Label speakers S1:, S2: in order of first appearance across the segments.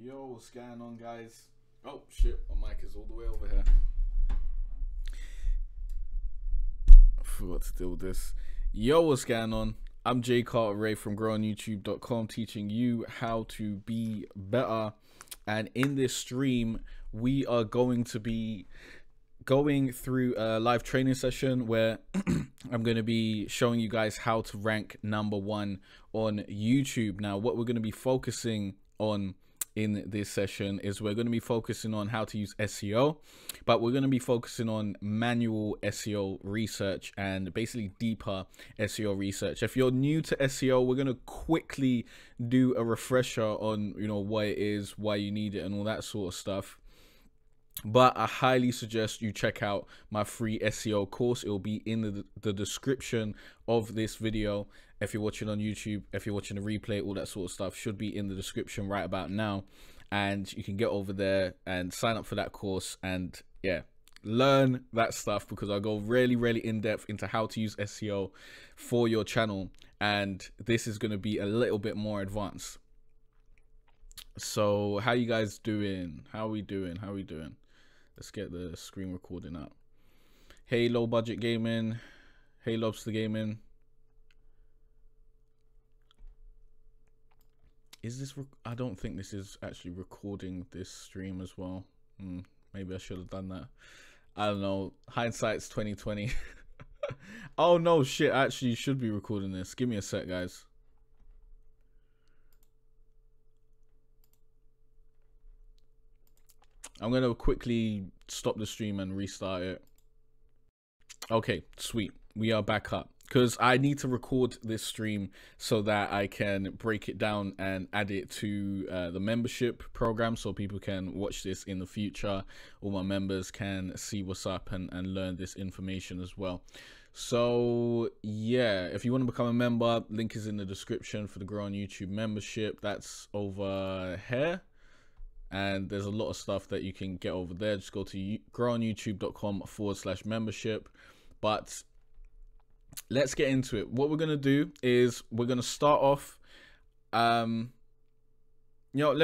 S1: Yo, what's going on, guys? Oh shit, my mic is all the way over here. I forgot to deal with this. Yo, what's going on? I'm Jay Cartere from growonyoutube.com, teaching you how to be better. And in this stream, we are going to be going through a live training session where I'm going to be showing you guys how to rank #1 on YouTube. Now, what we're going to be focusing on in this session is we're going to be focusing on how to use SEO, but we're going to be focusing on manual SEO research and basically deeper SEO research. If you're new to SEO, we're going to quickly do a refresher on, what it is, why you need it, and all that sort of stuff. But I highly suggest you check out my free SEO course. It will be in the description of this video. If you're watching on YouTube, if you're watching the replay, all that sort of stuff should be in the description right about now. And you can get over there and sign up for that course and learn that stuff, because I go really in depth into how to use SEO for your channel. And this is going to be a little bit more advanced. So how you guys doing? How are we doing? Let's get the screen recording up. Hey, Low Budget Gaming. Hey, Lobster Gaming. Is this... I don't think this is actually recording this stream as well. Maybe I should have done that. I don't know. Hindsight's 2020. Oh, no, shit. I actually should be recording this. Give me a sec, guys. I'm going to quickly stop the stream and restart it. Okay, sweet. We are back up, because I need to record this stream so that I can break it down and add it to the membership program so people can watch this in the future. All my members can see what's up and learn this information as well. So yeah, if you want to become a member, link is in the description for the Grow on YouTube membership. That's over here. And there's a lot of stuff that you can get over there. Just go to growonyoutube.com/membership. But let's get into it. What we're going to do is we're going to start off. Let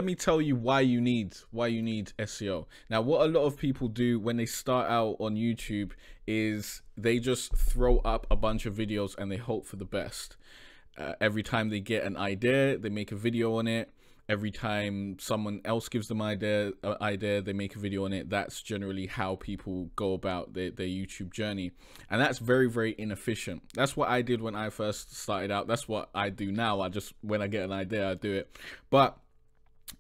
S1: me tell you why you need SEO. Now, what a lot of people do when they start out on YouTube is they just throw up a bunch of videos and they hope for the best. Every time they get an idea, they make a video on it. Every time someone else gives them an idea, they make a video on it. That's generally how people go about their YouTube journey. And that's very inefficient. That's what I did when I first started out. That's what I do now. When I get an idea, I do it. But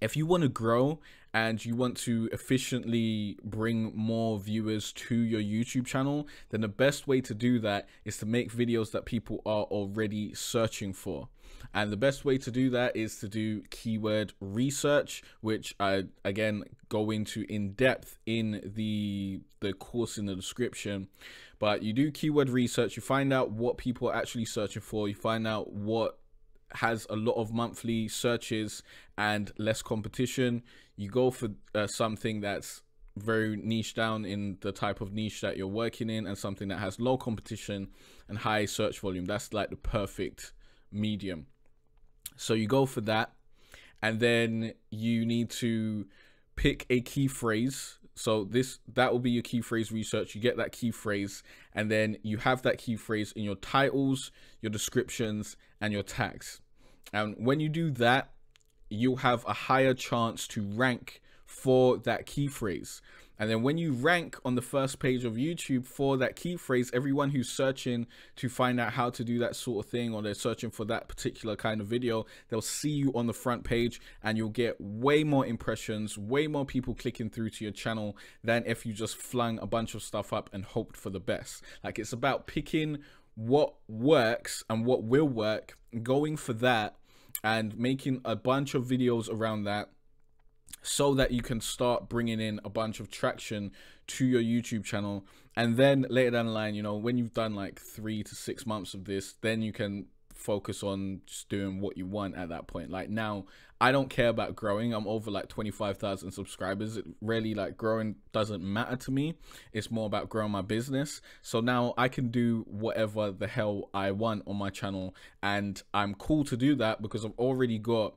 S1: if you want to grow and you want to efficiently bring more viewers to your YouTube channel, then the best way to do that is to make videos that people are already searching for. And the best way to do that is to do keyword research, which I, again, go into in depth in the course in the description. But you do keyword research, you find out what people are actually searching for, you find out what has a lot of monthly searches and less competition. You go for something that's very niche down in the type of niche that you're working in, and something that has low competition and high search volume. That's like the perfect medium. So you go for that, and then you need to pick a key phrase. So that will be your key phrase research. You get that key phrase, and then you have that key phrase in your titles, your descriptions, and your tags. And when you do that, you'll have a higher chance to rank for that key phrase. And then when you rank on the first page of YouTube for that key phrase, everyone who's searching to find out how to do that sort of thing, or they're searching for that particular kind of video, they'll see you on the front page, and you'll get way more impressions, way more people clicking through to your channel than if you just flung a bunch of stuff up and hoped for the best. Like, it's about picking what works and what will work, going for that, and making a bunch of videos around that, so that you can start bringing in a bunch of traction to your YouTube channel. And then later down the line, when you've done like 3 to 6 months of this, then you can focus on just doing what you want at that point. Like now, I don't care about growing. I'm over like 25,000 subscribers. It really, like, growing doesn't matter to me. It's more about growing my business. So now I can do whatever the hell I want on my channel, and I'm cool to do that because I've already got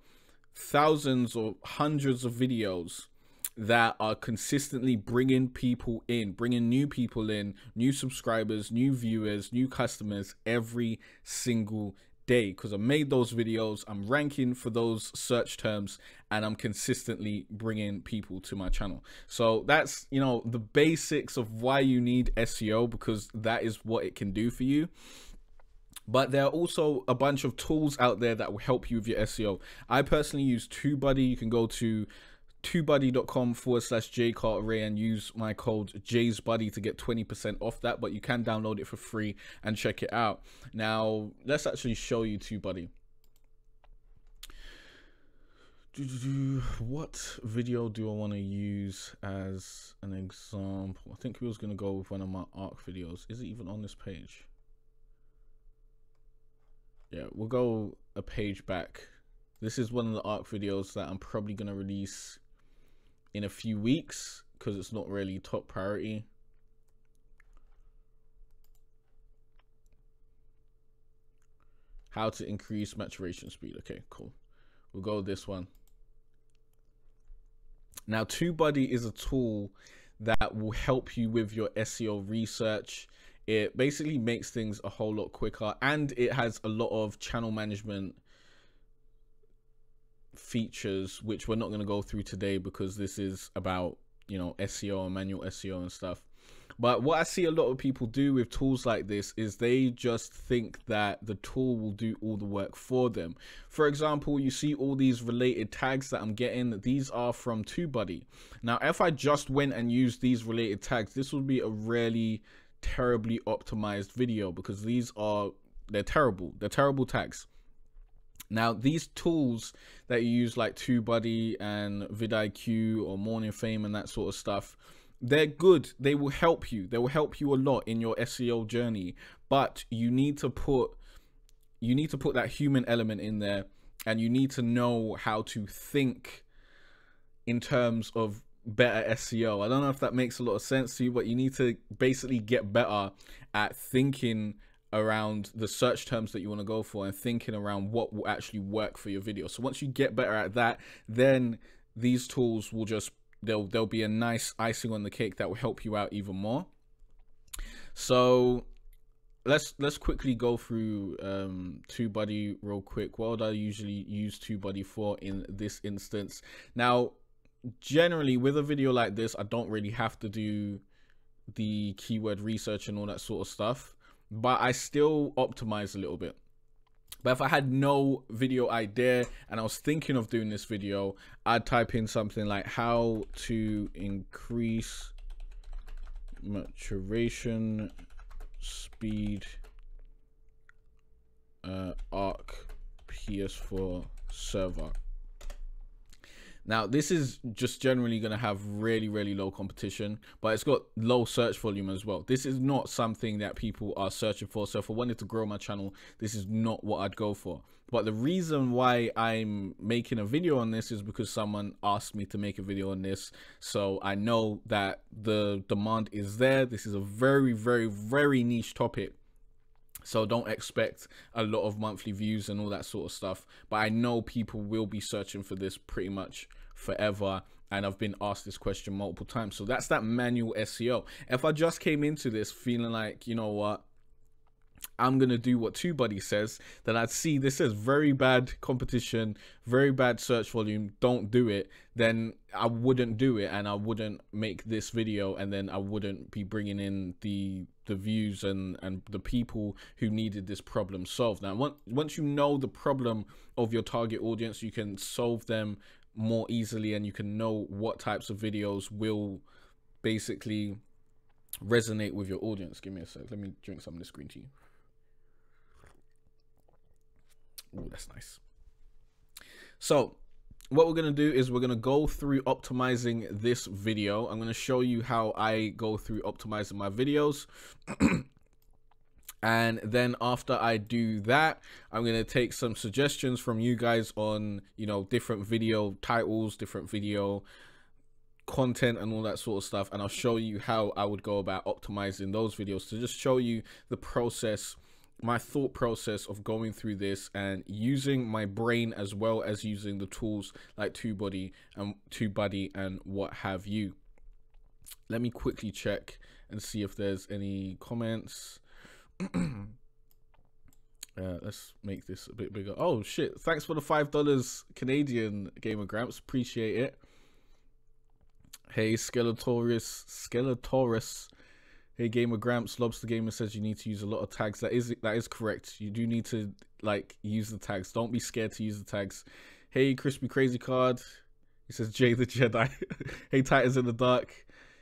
S1: thousands or hundreds of videos that are consistently bringing people in, bringing new people in, new subscribers, new viewers, new customers every single day, because I made those videos, I'm ranking for those search terms, and I'm consistently bringing people to my channel. So that's, you know, the basics of why you need SEO, because that is what it can do for you. But there are also a bunch of tools out there that will help you with your SEO. I personally use TubeBuddy. You can go to tubebuddy.com/Jay Cartere and use my code JaysBuddy to get 20% off that, but you can download it for free and check it out. Now let's actually show you TubeBuddy. What video do I want to use as an example? I think we was going to go with one of my ARC videos. Is it even on this page? Yeah, we'll go a page back. This is one of the ARC videos that I'm probably going to release in a few weeks because it's not really top priority. How to increase maturation speed. Okay, cool. We'll go with this one. Now, TubeBuddy is a tool that will help you with your SEO research. It basically makes things a whole lot quicker, and it has a lot of channel management features, which we're not going to go through today because this is about, you know, SEO and manual SEO and stuff. But what I see a lot of people do with tools like this is they just think that the tool will do all the work for them. For example, you see all these related tags that I'm getting, these are from TubeBuddy. Now, if I just went and used these related tags, this would be a really terribly optimized video because they're terrible tags. Now, these tools that you use like TubeBuddy and vidIQ or Morning Fame and that sort of stuff, they're good. They will help you. They will help you a lot in your SEO journey, but you need to put that human element in there, and you need to know how to think in terms of better SEO. I don't know if that makes a lot of sense to you, but you need to basically get better at thinking around the search terms that you want to go for and thinking around what will actually work for your video. So once you get better at that, then these tools will just, they'll be a nice icing on the cake that will help you out even more. So let's quickly go through TubeBuddy real quick. What would I usually use TubeBuddy for in this instance? Now, generally with a video like this, I don't really have to do the keyword research and all that sort of stuff, but I still optimize a little bit. But if I had no video idea and I was thinking of doing this video, I'd type in something like how to increase maturation speed ARC PS4 server. Now, this is just generally going to have really, really low competition, but it's got low search volume as well. This is not something that people are searching for. So if I wanted to grow my channel, this is not what I'd go for. But the reason why I'm making a video on this is because someone asked me to make a video on this. So I know that the demand is there. This is a very, very, very niche topic. So don't expect a lot of monthly views and all that sort of stuff. But I know people will be searching for this pretty much forever. And I've been asked this question multiple times. So that's that manual SEO. If I just came into this feeling like, you know what, I'm going to do what TubeBuddy says, then I'd see this says very bad competition, very bad search volume, don't do it, then I wouldn't do it and I wouldn't make this video, and then I wouldn't be bringing in the views and the people who needed this problem solved. Now, once you know the problem of your target audience, you can solve them more easily and you can know what types of videos will basically resonate with your audience. Give me a sec. Let me drink some of this green tea. Oh, that's nice. So what we're going to do is we're going to go through optimizing this video. I'm going to show you how I go through optimizing my videos. And then after I do that, I'm going to take some suggestions from you guys on, you know, different video titles, different video content and all that sort of stuff. And I'll show you how I would go about optimizing those videos to just show you the process my thought process of going through this and using my brain as well as using the tools like TubeBuddy and what have you. Let me quickly check and see if there's any comments. Let's make this a bit bigger. Oh shit, thanks for the $5 Canadian, Gamer Gramps, appreciate it. Hey Skeletorus. Hey Gamer Gramps, Lobster Gamer says you need to use a lot of tags. That is correct. You do need to like use the tags. Don't be scared to use the tags. Hey Crispy Crazy Card, he says Jay the Jedi. Hey Titans in the Dark.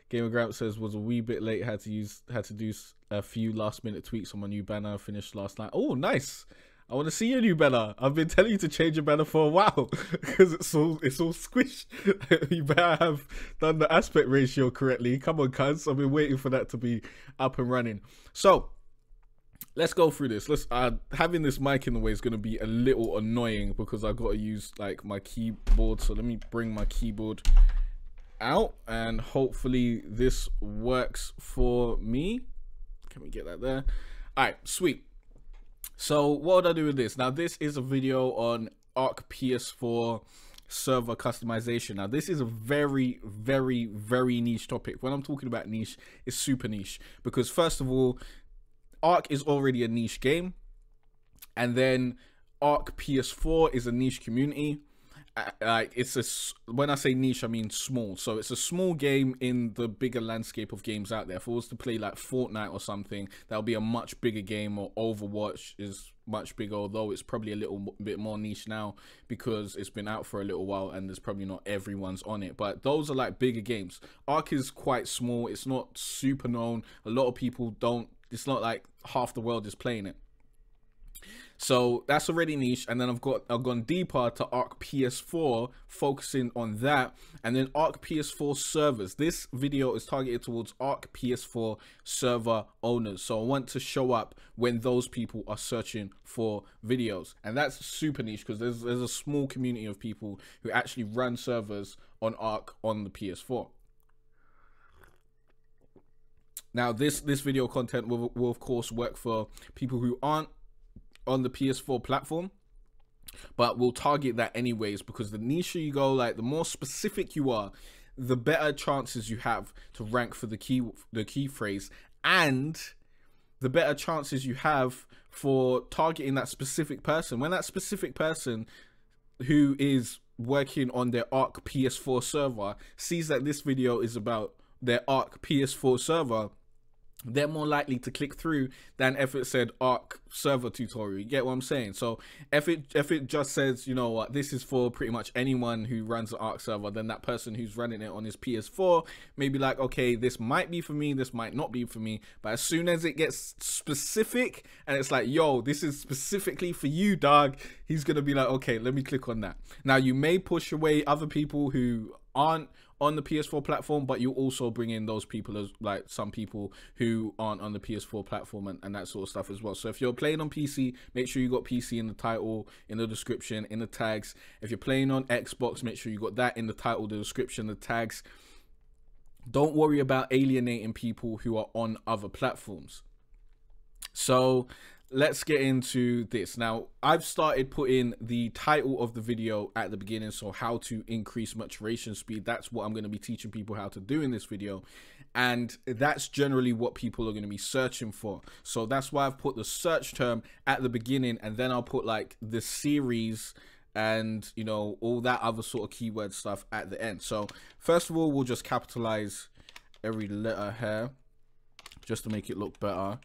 S1: Gamer Gramps says was a wee bit late. Had to do a few last minute tweaks on my new banner. Finished last night. Oh, nice. I want to see your new banner. I've been telling you to change your banner for a while because it's all squished. You better have done the aspect ratio correctly. Come on, cuz. I've been waiting for that to be up and running. So let's go through this. Having this mic in the way is going to be a little annoying because I got to use like my keyboard. So let me bring my keyboard out and hopefully this works for me. Can we get that there? All right, sweet. So what would I do with this? Now this is a video on Arc PS4 server customization. Now this is a very niche topic. When I'm talking about niche, it's super niche because first of all, Arc is already a niche game, and then Arc PS4 is a niche community. Like when I say niche, I mean small. So it's a small game in the bigger landscape of games out there. If I was to play like Fortnite or something, that'll be a much bigger game, or Overwatch is much bigger, although it's probably a little bit more niche now because it's been out for a little while and there's probably not everyone's on it. But those are like bigger games. Arc is quite small. It's not super known. A lot of people don't, it's not like half the world is playing it. So that's already niche, and then I've gone deeper to Arc PS4, focusing on that, and then Arc PS4 servers. This video is targeted towards Arc PS4 server owners, so I want to show up when those people are searching for videos, and that's super niche because there's a small community of people who actually run servers on Arc on the PS4. Now this video content will of course work for people who aren't on the PS4 platform, but we'll target that anyways because the niche you go, like the more specific you are, the better chances you have to rank for the key phrase, and the better chances you have for targeting that specific person. When that specific person who is working on their Arc PS4 server sees that this video is about their Arc PS4 server, they're more likely to click through than if it said Arc server tutorial. You get what I'm saying? So if it just says, you know what, this is for pretty much anyone who runs an Arc server, then that person who's running it on his PS4 may be like, okay, this might be for me, this might not be for me. But as soon as it gets specific and it's like, yo, this is specifically for you, dog, he's gonna be like, okay, let me click on that. Now you may push away other people who aren't on the PS4 platform, but you also bring in those people as like some people who aren't on the PS4 platform and that sort of stuff as well. So if you're playing on PC, make sure you got PC in the title, in the description, in the tags. If you're playing on Xbox, make sure you got that in the title, the description, the tags. Don't worry about alienating people who are on other platforms. So let's get into this. Now, I've started putting the title of the video at the beginning, so how to increase maturation speed. That's what I'm going to be teaching people how to do in this video, and that's generally what people are going to be searching for. So that's why I've put the search term at the beginning, and then I'll put like the series and, you know, all that other sort of keyword stuff at the end. So first of all, we'll just capitalize every letter here just to make it look better.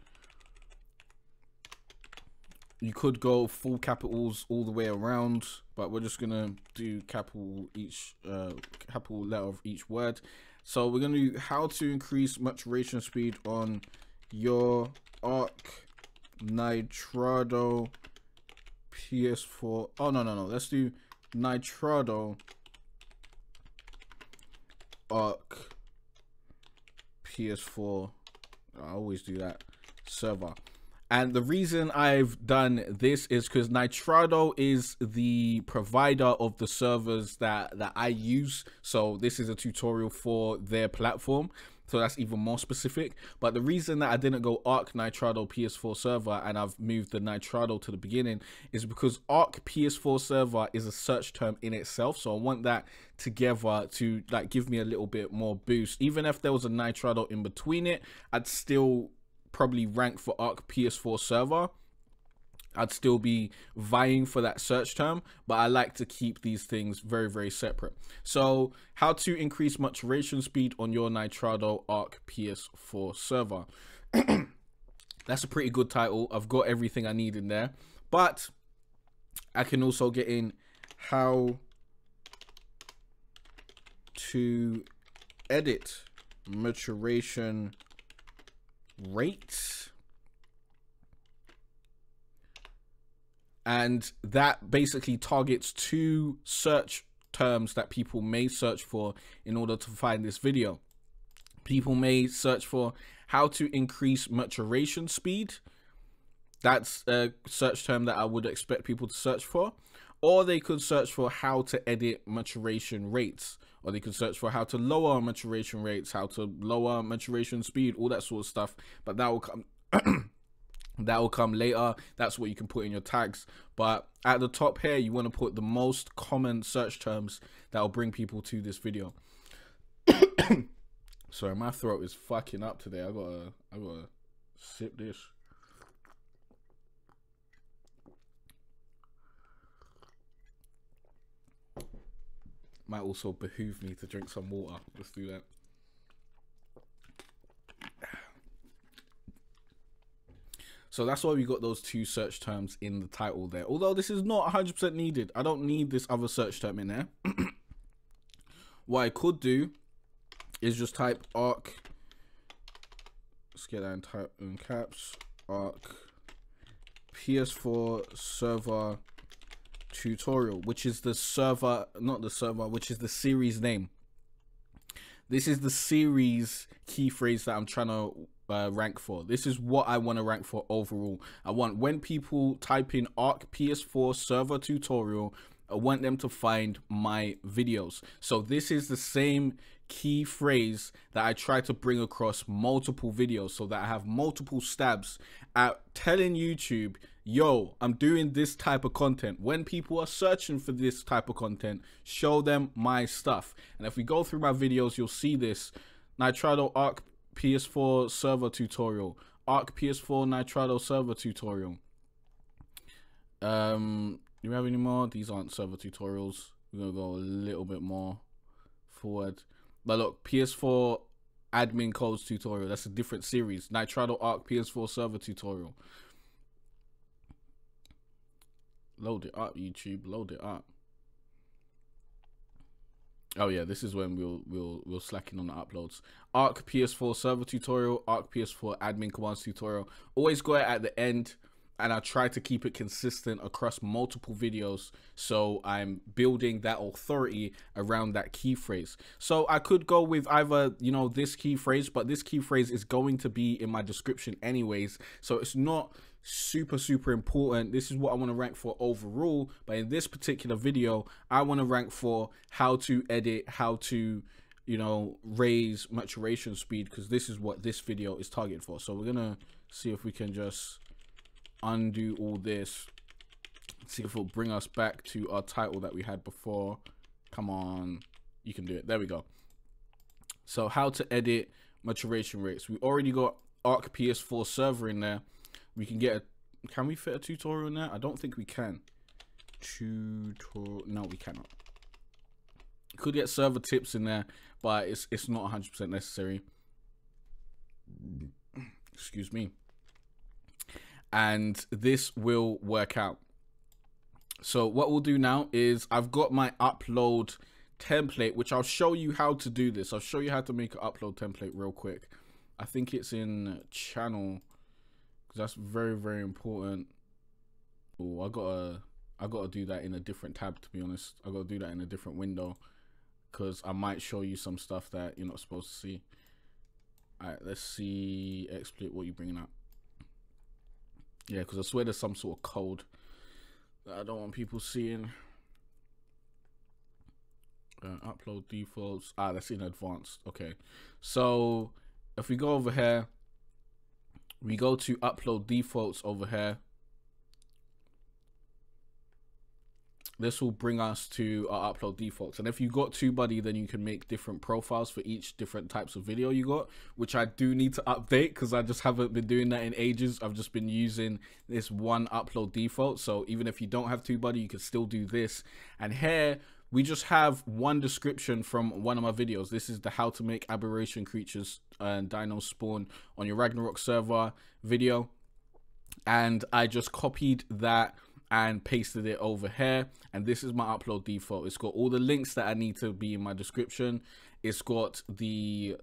S1: You could go full capitals all the way around, but we're just gonna do capital letter of each word. So we're gonna do how to increase maturation speed on your Arc Nitrado PS4. Oh no, let's do Nitrado Arc PS4. I always do that server. And the reason I've done this is because Nitrado is the provider of the servers that I use. So this is a tutorial for their platform. So that's even more specific. But the reason that I didn't go Arc Nitrado PS4 server and I've moved the Nitrado to the beginning is because Arc PS4 server is a search term in itself. So I want that together to like give me a little bit more boost. Even if there was a Nitrado in between it, I'd still probably rank for Arc PS4 server. I'd still be vying for that search term, but I like to keep these things very, very separate. So how to increase maturation speed on your Nitrado Arc PS4 server. That's a pretty good title. I've got everything I need in there, but I can also get in how to edit maturation rates. And that basically targets 2 search terms that people may search for in order to find this video. People may search for how to increase maturation speed. That's a search term that I would expect people to search for. Or they could search for how to edit maturation rates. Or they could search for how to lower maturation rates, how to lower maturation speed, all that sort of stuff. But that will come... that will come later. That's what you can put in your tags. But at the top here, you want to put the most common search terms that will bring people to this video. Sorry, my throat is fucking up today. I gotta sip this. Might also behoove me to drink some water. Let's do that. So that's why we got those 2 search terms in the title there. Although this is not 100% needed. I don't need this other search term in there. What I could do is just type Arc. Let's get that in type in caps. Arc PS4 server tutorial, which is the server, not the server, which is the series name. This is the series key phrase that I'm trying to rank for. This is what I want to rank for overall. I want when people type in Arc PS4 server tutorial, I want them to find my videos. So this is the same key phrase that I try to bring across multiple videos, so that I have multiple stabs at telling YouTube, yo, I'm doing this type of content. When people are searching for this type of content, show them my stuff. And if we go through my videos, you'll see this. Nitrado Arc PS4 server tutorial, Arc PS4 Nitrado server tutorial. Do you have any more? These aren't server tutorials. We're gonna go a little bit more forward. But look, PS4 admin codes tutorial. That's a different series. Nitrado Arc PS4 server tutorial. Load it up, YouTube. Load it up. Oh yeah, this is when we'll slack in on the uploads. Arc PS4 server tutorial, Arc PS4 admin commands tutorial. Always go at the end, and I try to keep it consistent across multiple videos, so I'm building that authority around that key phrase. So I could go with either, you know, this key phrase, but this key phrase is going to be in my description anyways, so it's not super important. This is what I want to rank for overall, but in this particular video I want to rank for how to edit, how to, you know, raise maturation speed, because this is what this video is targeted for. So we're gonna see if we can just undo all this, see if it'll bring us back to our title that we had before. Come on, you can do it. There we go. So how to edit maturation rates. We already got Arc PS4 server in there. We can get a, can we fit a tutorial in there? I don't think we can. No, we cannot. Could get server tips in there, but it's not 100% necessary. Excuse me. And this will work out. So what we'll do now is I've got my upload template, which I'll show you how to do this. I'll show you how to make an upload template real quick. I think it's in channel, because that's very important. Oh, I gotta do that in a different tab, to be honest. I gotta do that in a different window, because I might show you some stuff that you're not supposed to see. All right, let's see. Exploit, what you bringing up? Yeah, because I swear there's some sort of code that I don't want people seeing. Upload defaults. Ah, that's in advanced. Okay, so if we go over here, we go to upload defaults over here. This will bring us to our upload defaults. And if you got TubeBuddy, then you can make different profiles for each different types of video you got, which I do need to update because I just haven't been doing that in ages. I've just been using this one upload default. So even if you don't have TubeBuddy, you can still do this. And here we just have one description from one of my videos. This is the how to make aberration creatures and dinos spawn on your Ragnarok server video. And I just copied that and pasted it over here, and this is my upload default. It's got all the links that I need to be in my description. It's got the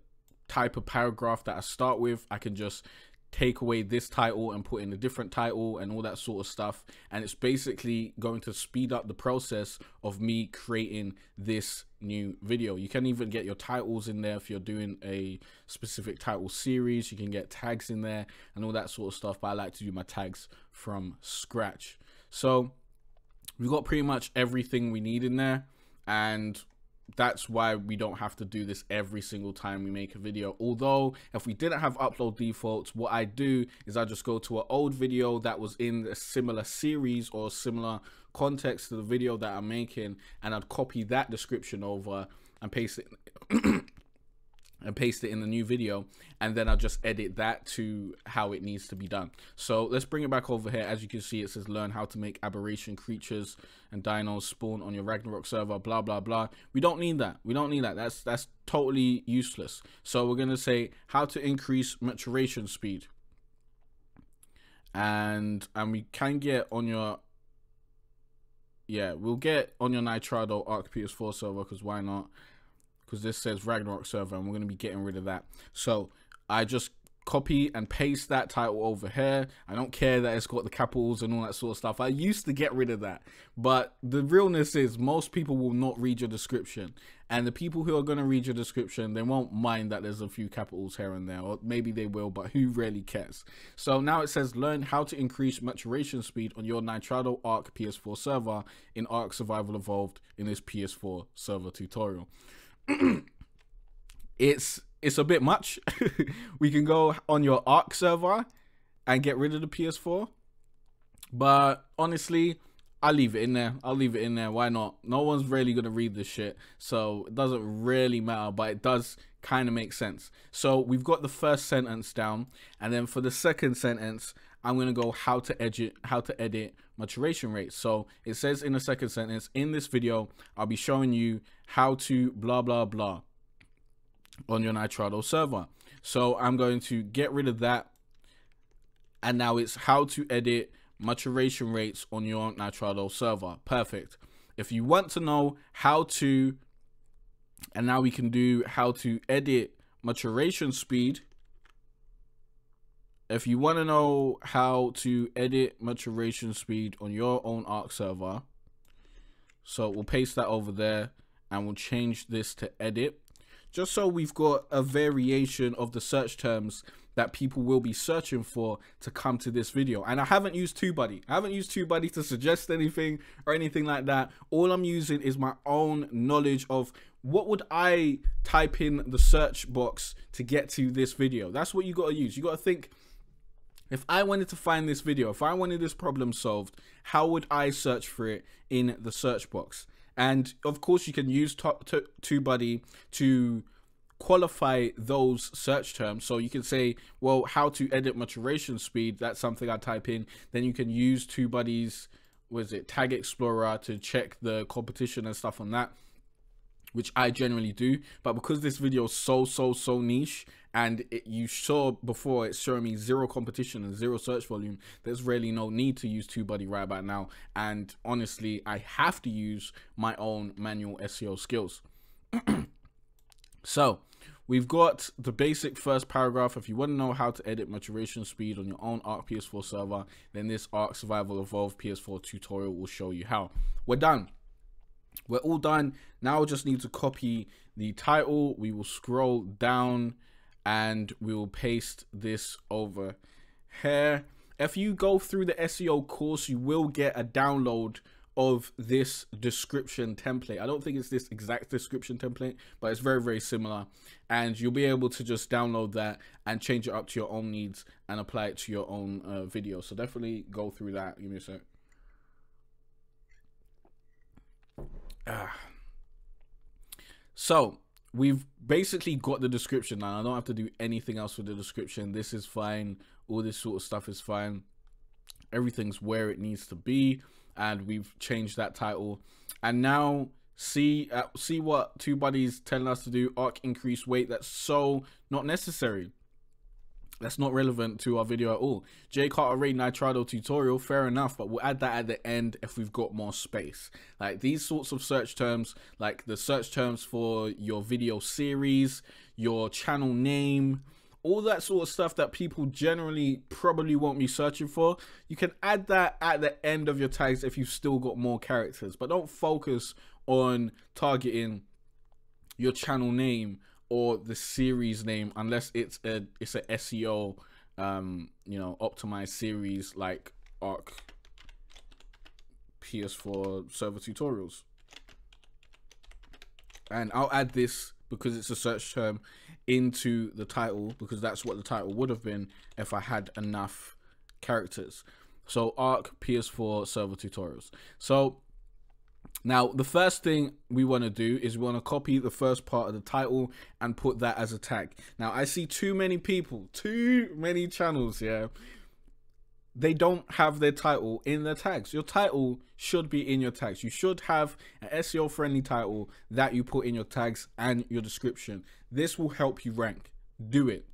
S1: type of paragraph that I start with. I can just take away this title and put in a different title and all that sort of stuff, and it's basically going to speed up the process of me creating this new video. You can even get your titles in there if you're doing a specific title series. You can get tags in there and all that sort of stuff, but I like to do my tags from scratch. So we've got pretty much everything we need in there, and that's why we don't have to do this every single time we make a video. Although if we didn't have upload defaults, what I do is I just go to an old video that was in a similar series or similar context to the video that I'm making, and I'd copy that description over and paste it in the new video, and then I'll just edit that to how it needs to be done. So let's bring it back over here. As you can see, it says learn how to make aberration creatures and dinos spawn on your Ragnarok server, blah blah blah. We don't need that. We don't need that. That's totally useless. So we're gonna say how to increase maturation speed, and we can get on your, yeah, we'll get on your Nitrado Arc PS4 server, because why not? Because this says Ragnarok server, and we're going to be getting rid of that. So I just copy and paste that title over here. I don't care that it's got the capitals and all that sort of stuff. I used to get rid of that, but the realness is most people will not read your description, and the people who are going to read your description, they won't mind that there's a few capitals here and there, or maybe they will, but who really cares? So now it says learn how to increase maturation speed on your Nitrado Arc PS4 server in Ark Survival Evolved in this PS4 server tutorial. It's a bit much. We can go on your Ark server and get rid of the PS4, but honestly, I'll leave it in there. I'll leave it in there. Why not? No one's really gonna read this shit, so it doesn't really matter, but it does kind of make sense. So we've got the first sentence down, and then for the second sentence, I'm gonna go how to edit maturation rates. So it says in the second sentence, in this video, I'll be showing you how to blah blah blah on your Nitrado server. So I'm going to get rid of that, and now it's how to edit maturation rates on your Nitrado server. Perfect. If you want to know how to, and now we can do how to edit maturation speed. If you want to know how to edit maturation speed on your own Ark server, so we'll paste that over there, and we'll change this to edit, just so we've got a variation of the search terms that people will be searching for to come to this video. And I haven't used TubeBuddy. I haven't used TubeBuddy to suggest anything or anything like that. All I'm using is my own knowledge of what would I type in the search box to get to this video. That's what you got to use. You got to think, if I wanted to find this video, if I wanted this problem solved, how would I search for it in the search box? And of course, you can use TubeBuddy to qualify those search terms. So you can say, well, how to edit maturation speed, that's something I type in. Then you can use TubeBuddy's, Tag Explorer to check the competition and stuff on that, which I generally do. But because this video is so niche, and you saw before it's showing me 0 competition and 0 search volume, there's really no need to use TubeBuddy right about now. And honestly, I have to use my own manual SEO skills. So we've got the basic first paragraph. If you want to know how to edit maturation speed on your own Ark PS4 server, then this Ark Survival Evolved PS4 tutorial will show you how. We're done. We're all done. Now we just need to copy the title. We will scroll down and we will paste this over here. If you go through the SEO course, you will get a download of this description template. I don't think it's this exact description template, but it's very, very similar. And you'll be able to just download that and change it up to your own needs and apply it to your own video. So definitely go through that. Give me a sec. So we've basically got the description now. I don't have to do anything else with the description. This is fine. All this sort of stuff is fine. Everything's where it needs to be, and we've changed that title. And now see what TubeBuddy's telling us to do. Arc increase weight. That's so not necessary. That's not relevant to our video at all. Jay Cartere Nitrado tutorial, fair enough, but we'll add that at the end if we've got more space. Like these sorts of search terms, like the search terms for your video series, your channel name, all that sort of stuff that people generally probably won't be searching for, you can add that at the end of your tags if you've still got more characters. But don't focus on targeting your channel name or the series name unless it's a SEO you know, optimized series like Arc PS4 server tutorials. And I'll add this because it's a search term into the title, because that's what the title would have been if I had enough characters. So Arc PS4 server tutorials. So now the first thing we want to do is we want to copy the first part of the title and put that as a tag. Now I see too many people, too many channels, yeah, they don't have their title in their tags. Your title should be in your tags. You should have an SEO friendly title that you put in your tags and your description. This will help you rank. Do it.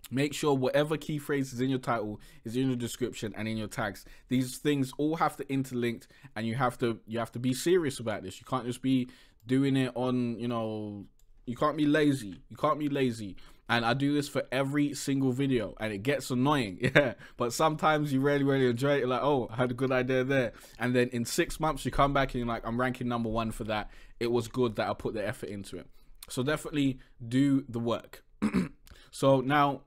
S1: Make sure whatever key phrase is in your title is in your description and in your tags. These things all have to interlink, and you have to be serious about this. You can't just be doing it on, you know, you can't be lazy. You can't be lazy. And I do this for every single video, and it gets annoying, yeah. But sometimes you really, really enjoy it. You're like, oh, I had a good idea there. And then in 6 months, you come back and you're like, I'm ranking #1 for that. It was good that I put the effort into it. So definitely do the work. So now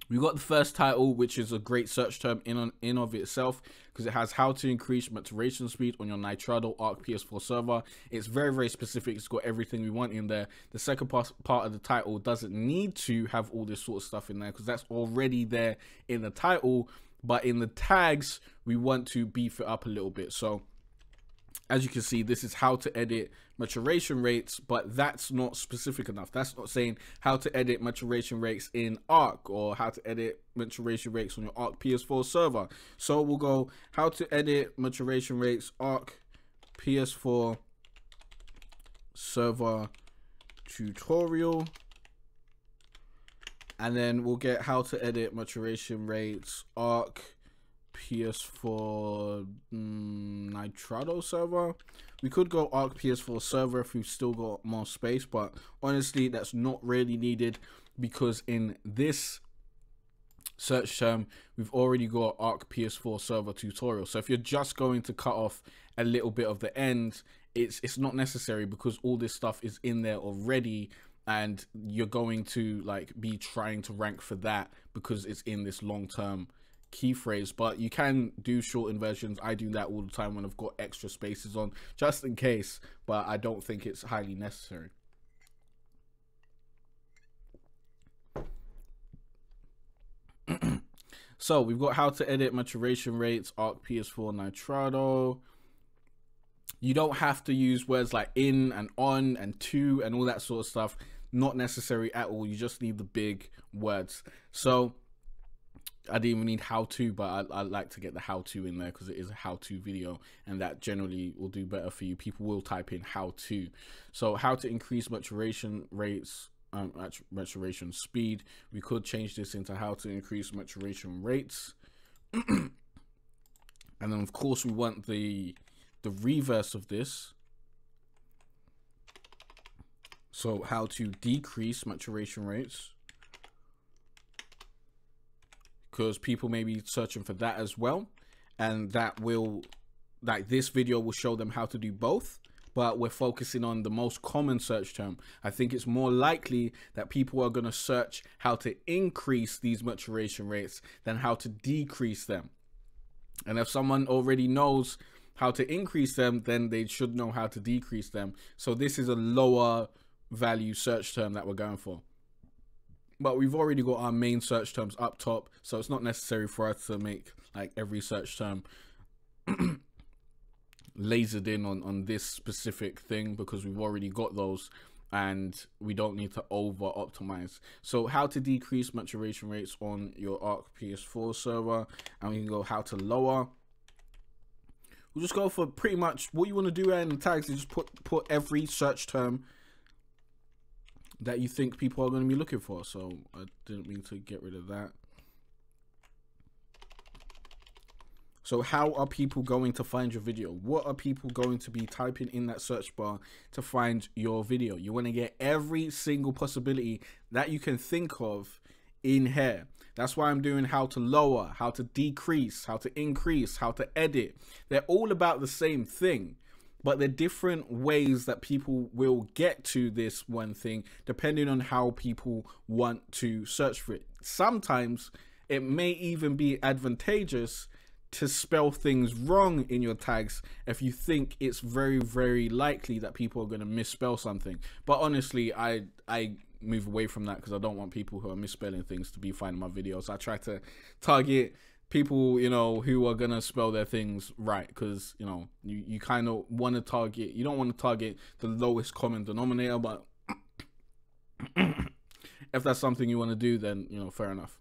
S1: we got the first title, which is a great search term in of itself, because it has how to increase maturation speed on your Nitrado Arc PS4 server. It's very, very specific. It's got everything we want in there. The second part of the title doesn't need to have all this sort of stuff in there, because that's already there in the title. But in the tags, we want to beef it up a little bit. So as you can see, this is how to edit maturation rates, but that's not specific enough. That's not saying how to edit maturation rates in Arc or how to edit maturation rates on your Arc PS4 server. So we'll go how to edit maturation rates Arc PS4 server tutorial. And then we'll get how to edit maturation rates Arc PS4 Nitrado server. We could go Arc PS4 server if we've still got more space, but honestly that's not really needed, because in this search term we've already got Arc PS4 server tutorial. So if you're just going to cut off a little bit of the end, it's not necessary, because all this stuff is in there already, and you're going to like be trying to rank for that because it's in this long-term key phrase. But you can do shortened versions. I do that all the time when I've got extra spaces on, just in case, but I don't think it's highly necessary. So we've got how to edit maturation rates Arc PS4 Nitrado. You don't have to use words like in and on and to and all that sort of stuff. Not necessary at all. You just need the big words. So I didn't even need how to, but I like to get the how to in there because it is a how to video, and that generally will do better for you. People will type in how to. So how to increase maturation rates, maturation speed. We could change this into how to increase maturation rates. And then of course we want the reverse of this. So how to decrease maturation rates, because people may be searching for that as well, and that will, like, this video will show them how to do both, but we're focusing on the most common search term. I think it's more likely that people are going to search how to increase these maturation rates than how to decrease them. And if someone already knows how to increase them, then they should know how to decrease them. So this is a lower value search term that we're going for. But we've already got our main search terms up top, so it's not necessary for us to make like every search term lasered in on this specific thing, because we've already got those and we don't need to over optimize. So how to decrease maturation rates on your Arc PS4 server, and we can go how to lower. We'll just go for pretty much what you want to do in the tags is just put every search term that you think people are going to be looking for. So I didn't mean to get rid of that. So how are people going to find your video? What are people going to be typing in that search bar to find your video? You want to get every single possibility that you can think of in here. That's why I'm doing how to lower, how to decrease, how to increase, how to edit. They're all about the same thing, but they're different ways that people will get to this one thing depending on how people want to search for it. Sometimes it may even be advantageous to spell things wrong in your tags if you think it's very, very likely that people are going to misspell something. But honestly, I move away from that because I don't want people who are misspelling things to be finding my videos. I try to target people, you know, who are going to spell their things right, because, you know, you kind of want to target, you don't want to target the lowest common denominator, but if that's something you want to do, then, you know, fair enough.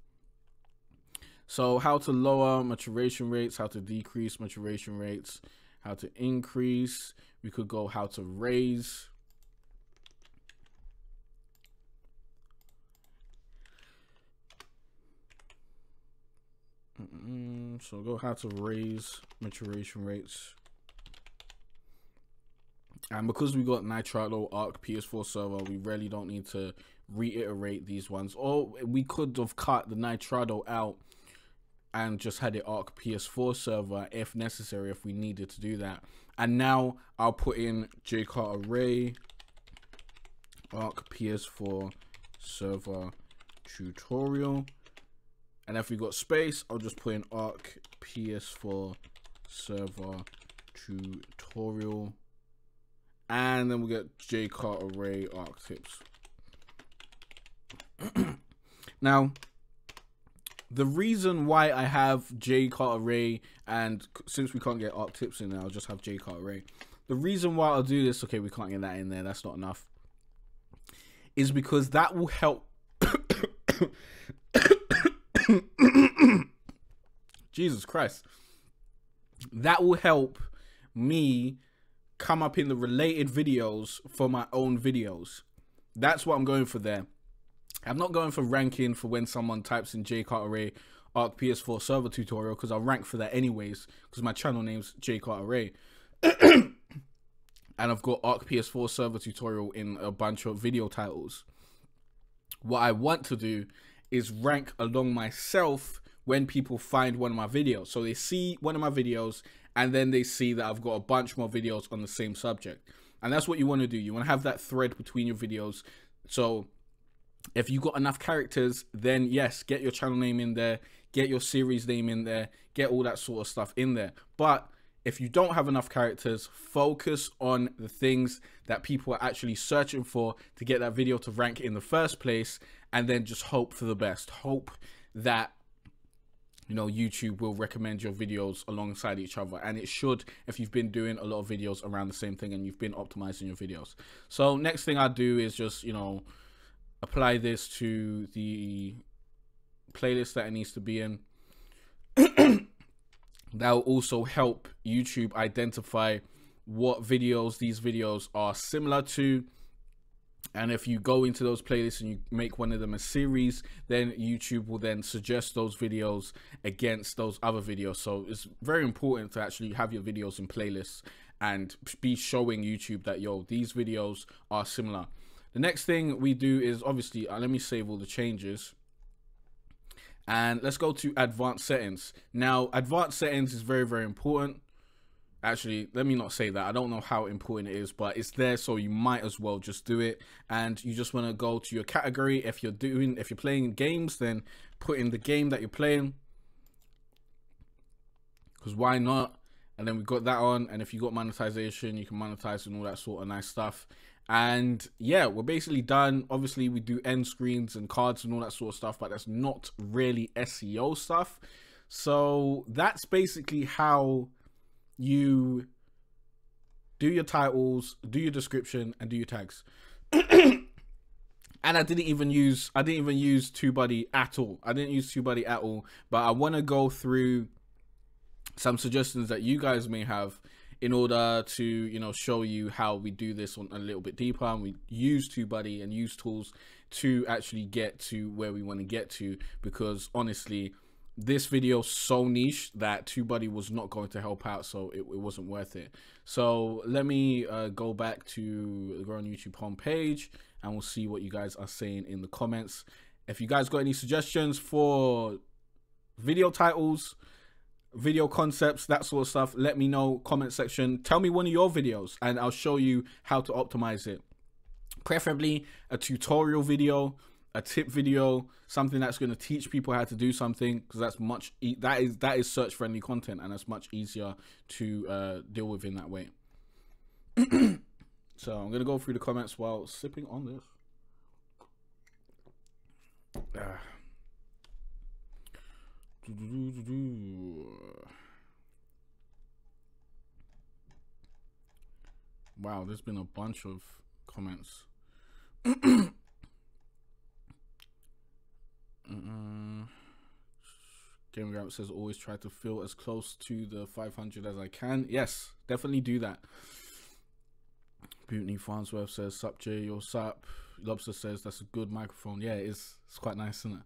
S1: So how to lower maturation rates, how to decrease maturation rates, how to increase. We could go how to raise. So go how to raise maturation rates. And because we got Nitrado Arc PS4 server, we really don't need to reiterate these ones. Or we could have cut the Nitrado out and just had it Arc PS4 server if necessary, if we needed to do that. And now I'll put in Jay Cartere Arc PS4 server tutorial. And if we got space, I'll just put in Arc PS4 server tutorial. And then we'll get Jay Cartere Arc tips. Now, the reason why I have Jay Cartere, and since we can't get Arc tips in there, I'll just have Jay Cartere. The reason why I'll do this, okay, we can't get that in there, that's not enough, is because that will help. Jesus Christ. That will help me come up in the related videos for my own videos. That's what I'm going for there. I'm not going for ranking for when someone types in Jay Cartere Arc PS4 server tutorial, because I'll rank for that anyways, because my channel name's Jay Cartere. And I've got Arc PS4 server tutorial in a bunch of video titles. What I want to do is rank along myself when people find one of my videos. So they see one of my videos and then they see that I've got a bunch more videos on the same subject. And that's what you want to do. You want to have that thread between your videos. So if you got enough characters, then yes, get your channel name in there, get your series name in there, get all that sort of stuff in there. But if you don't have enough characters, focus on the things that people are actually searching for to get that video to rank in the first place, and then just hope for the best. Hope that, you know, YouTube will recommend your videos alongside each other, and it should if you've been doing a lot of videos around the same thing and you've been optimizing your videos. So next thing I do is just, you know, apply this to the playlist that it needs to be in. That will also help YouTube identify what videos these videos are similar to. And if you go into those playlists and you make one of them a series, then YouTube will then suggest those videos against those other videos. So it's very important to actually have your videos in playlists and be showing YouTube that, yo, these videos are similar. The next thing we do is obviously, let me save all the changes. And let's go to advanced settings. Now, advanced settings is very, very important. Actually, let me not say that. I don't know how important it is, but it's there, so you might as well just do it. And you just want to go to your category. If you're playing games, then put in the game that you're playing, because why not? And then we got that on. And if you got monetization, you can monetize and all that sort of nice stuff. And yeah, we're basically done. Obviously, we do end screens and cards and all that sort of stuff, but that's not really SEO stuff. So that's basically how you do your titles, do your description, and do your tags. And I didn't even use TubeBuddy at all. I didn't use TubeBuddy at all. But I want to go through some suggestions that you guys may have in order to, you know, show you how we do this on a little bit deeper, and we use TubeBuddy and use tools to actually get to where we want to get to. Because honestly, this video is so niche that TubeBuddy was not going to help out, so it wasn't worth it. So let me go back to the Grow on YouTube homepage, and we'll see what you guys are saying in the comments. If you guys got any suggestions for video titles, video concepts, that sort of stuff, let me know. Comment section, tell me one of your videos and I'll show you how to optimize it. Preferably a tutorial video, a tip video, something that's going to teach people how to do something, because that's that is search friendly content, and that's much easier to deal with in that way. So I'm going to go through the comments while sipping on this. Wow, there's been a bunch of comments. Game Grab says always try to feel as close to the 500 as I can. Yes, definitely do that. Butney Farnsworth says, sup Jay, or sup. Lobster says that's a good microphone. Yeah, it's quite nice, isn't it?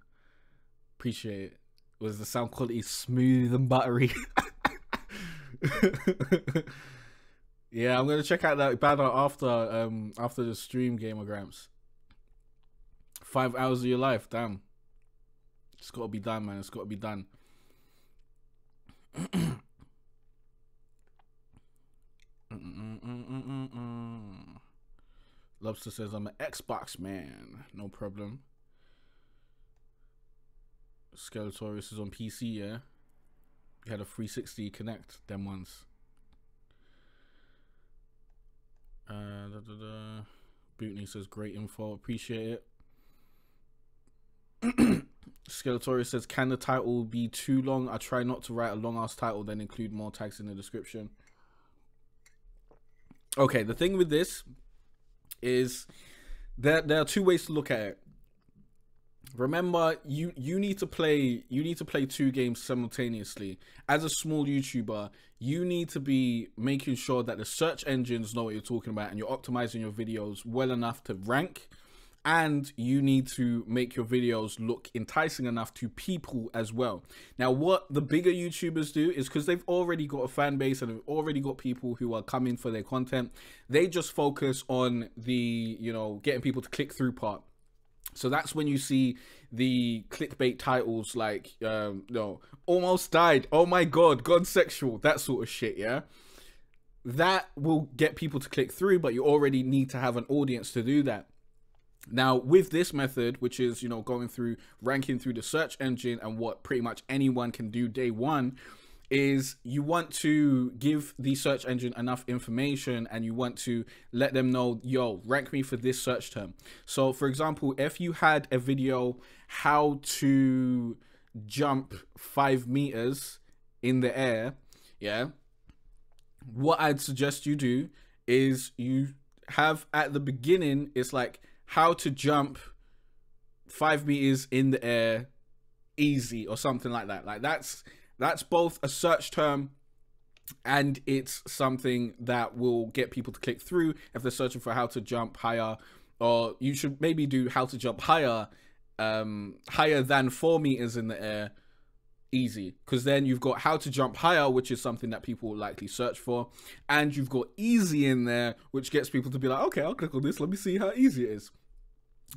S1: Appreciate it. Was the sound quality smooth and buttery? Yeah, I'm gonna check out that banner after the stream, Gamer Gramps. 5 hours of your life, damn. It's gotta be done, man. It's gotta be done. Lobster says I'm an Xbox man. No problem. Skeletorius is on PC, yeah. You had a 360 Connect, them ones. Butney says great info, appreciate it. Skeletorius says, can the title be too long? I try not to write a long ass title, then include more tags in the description. Okay, the thing with this is that there are two ways to look at it. Remember, you need to play two games simultaneously. As a small YouTuber, you need to be making sure that the search engines know what you're talking about, and you're optimizing your videos well enough to rank, and you need to make your videos look enticing enough to people as well. Now, what the bigger YouTubers do is, because they've already got a fan base and they've already got people who are coming for their content, they just focus on the, you know, getting people to click through part. So that's when you see the clickbait titles like, no, almost died, oh my god, gone sexual, that sort of shit, yeah? That will get people to click through, but you already need to have an audience to do that. Now, with this method, which is, you know, going through, ranking through the search engine, and what pretty much anyone can do day one, is you want to give the search engine enough information, and you want to let them know, yo, rank me for this search term. So for example, if you had a video how to jump 5 meters in the air, yeah, what I'd suggest you do is you have at the beginning, it's like how to jump 5 meters in the air easy or something like that. Like that's both a search term, and it's something that will get people to click through if they're searching for how to jump higher. Or you should maybe do how to jump higher, higher than 4 meters in the air, easy, because then you've got how to jump higher, which is something that people will likely search for, and you've got easy in there, which gets people to be like, okay, I'll click on this, let me see how easy it is.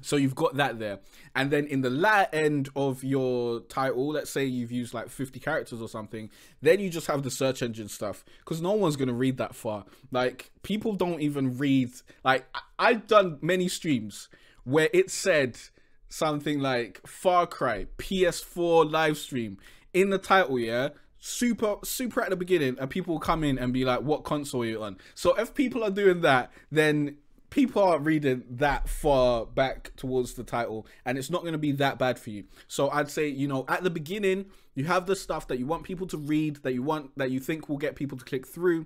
S1: So you've got that there. And then in the latter end of your title, let's say you've used like 50 characters or something, then you just have the search engine stuff, because no one's going to read that far. Like, people don't even read. Like, I've done many streams where it said something like Far Cry PS4 live stream in the title, yeah? super at the beginning, and people will come in and be like, what console are you on? So if people are doing that, then people are reading that far back towards the title, and it's not going to be that bad for you. So I'd say, you know, at the beginning, you have the stuff that you want people to read, that you think will get people to click through.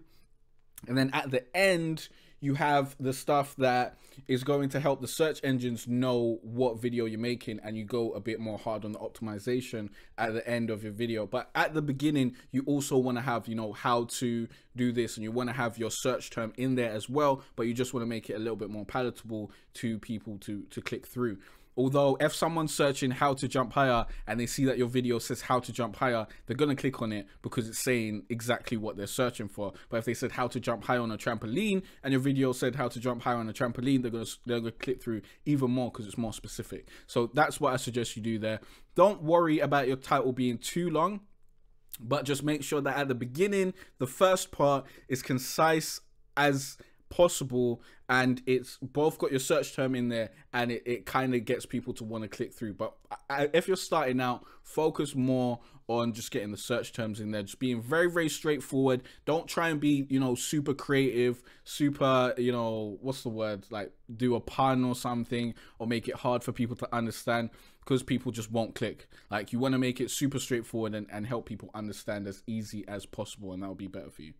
S1: And then at the end, you have the stuff that is going to help the search engines know what video you're making, and you go a bit more hard on the optimization at the end of your video. But at the beginning, you also want to have, you know, how to do this, and you want to have your search term in there as well, but you just want to make it a little bit more palatable to people to click through. Although if someone's searching how to jump higher and they see that your video says how to jump higher, they're going to click on it because it's saying exactly what they're searching for. But if they said how to jump higher on a trampoline and your video said how to jump higher on a trampoline, they're going to click through even more because it's more specific. So that's what I suggest you do there. Don't worry about your title being too long, but just make sure that at the beginning, the first part is concise as possible, and it's both got your search term in there, and it kind of gets people to want to click through. But if you're starting out, focus more on just getting the search terms in there, just being very, very straightforward. Don't try and be, you know, super creative, super, you know, what's the word, like do a pun or something, or make it hard for people to understand, because people just won't click. Like, you want to make it super straightforward and help people understand as easy as possible, and that'll be better for you.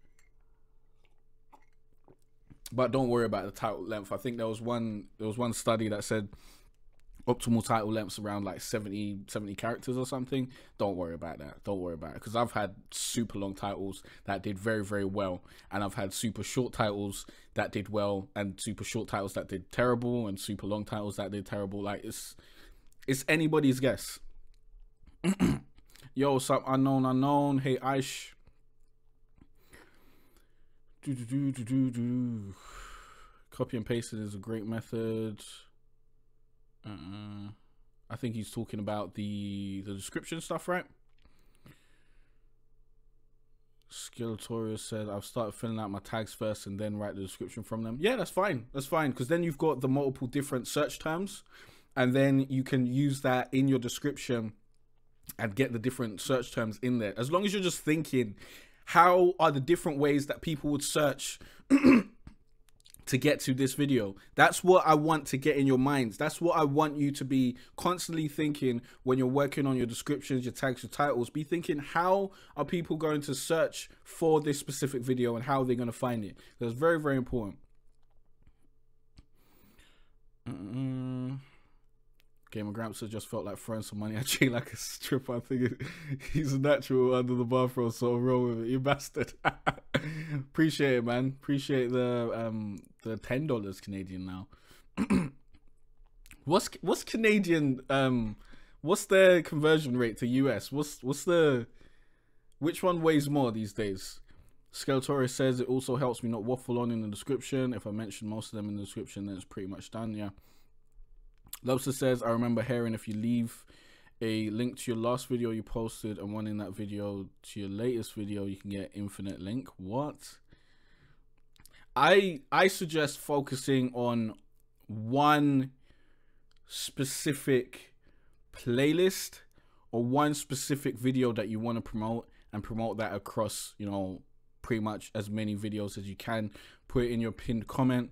S1: But don't worry about the title length. I think there was one study that said optimal title lengths around like 70 characters or something. Don't worry about that. Don't worry about it, because I've had super long titles that did very, very well, and I've had super short titles that did well, and super short titles that did terrible, and super long titles that did terrible. Like, it's anybody's guess. Yo, what's up, unknown? Hey, Aish. Copy and pasting is a great method. I think he's talking about the description stuff, right? Skeletorius said, I've started filling out my tags first and then write the description from them. Yeah, that's fine. That's fine, because then you've got the multiple different search terms, and then you can use that in your description and get the different search terms in there. As long as you're just thinking, how are the different ways that people would search to get to this video? That's what I want to get in your minds. That's what I want you to be constantly thinking when you're working on your descriptions, your tags, your titles. Be thinking, how are people going to search for this specific video, and how are they going to find it? That's very, very important. Gamer Gramps just felt like throwing some money at Jay like a stripper. I think he's a natural under the bathroom, so roll with it, you bastard. Appreciate it, man. Appreciate the $10 Canadian now. What's Canadian? What's their conversion rate to US? Which one weighs more these days? Skeletorius says it also helps me not waffle on in the description. If I mention most of them in the description, then it's pretty much done. Yeah. Lobster says, I remember hearing if you leave a link to your last video you posted and one in that video to your latest video, you can get infinite link. What? I suggest focusing on one specific playlist or one specific video that you want to promote, and promote that across, you know, pretty much as many videos as you can. Put it in your pinned comment.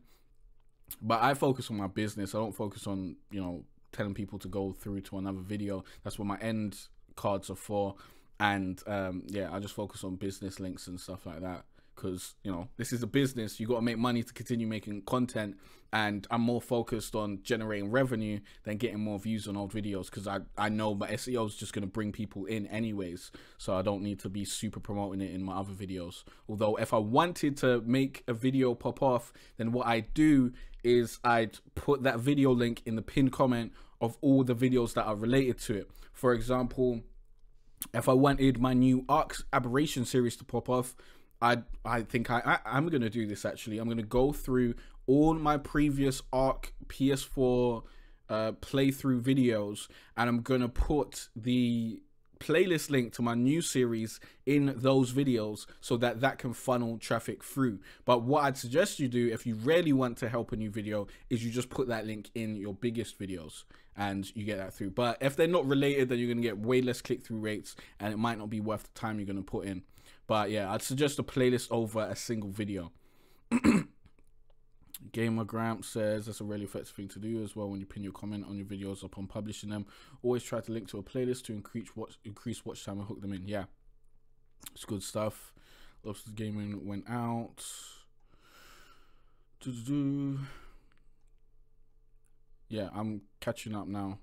S1: But I focus on my business. I don't focus on, you know, telling people to go through to another video. That's what my end cards are for. And yeah, I just focus on business links and stuff like that, because, you know, this is a business. You got to make money to continue making content, and I'm more focused on generating revenue than getting more views on old videos, because I know my SEO is just going to bring people in anyways, so I don't need to be super promoting it in my other videos. Although if I wanted to make a video pop off, then what I do is I'd put that video link in the pinned comment of all the videos that are related to it. For example, if I wanted my new Arc Aberration series to pop off, I think I'm going to do this actually. I'm going to go through all my previous Arc PS4 playthrough videos, and I'm going to put the playlist link to my new series in those videos so that that can funnel traffic through. But what I'd suggest you do, if you really want to help a new video, is you just put that link in your biggest videos, and you get that through. But if they're not related, then you're going to get way less click-through rates, and it might not be worth the time you're going to put in. But yeah, I'd suggest a playlist over a single video. Gamer Gramp says that's a really effective thing to do as well when you pin your comment on your videos upon publishing them. Always try to link to a playlist to increase watch time and hook them in. Yeah, it's good stuff. Lobster's Gaming went out. Yeah, I'm catching up now.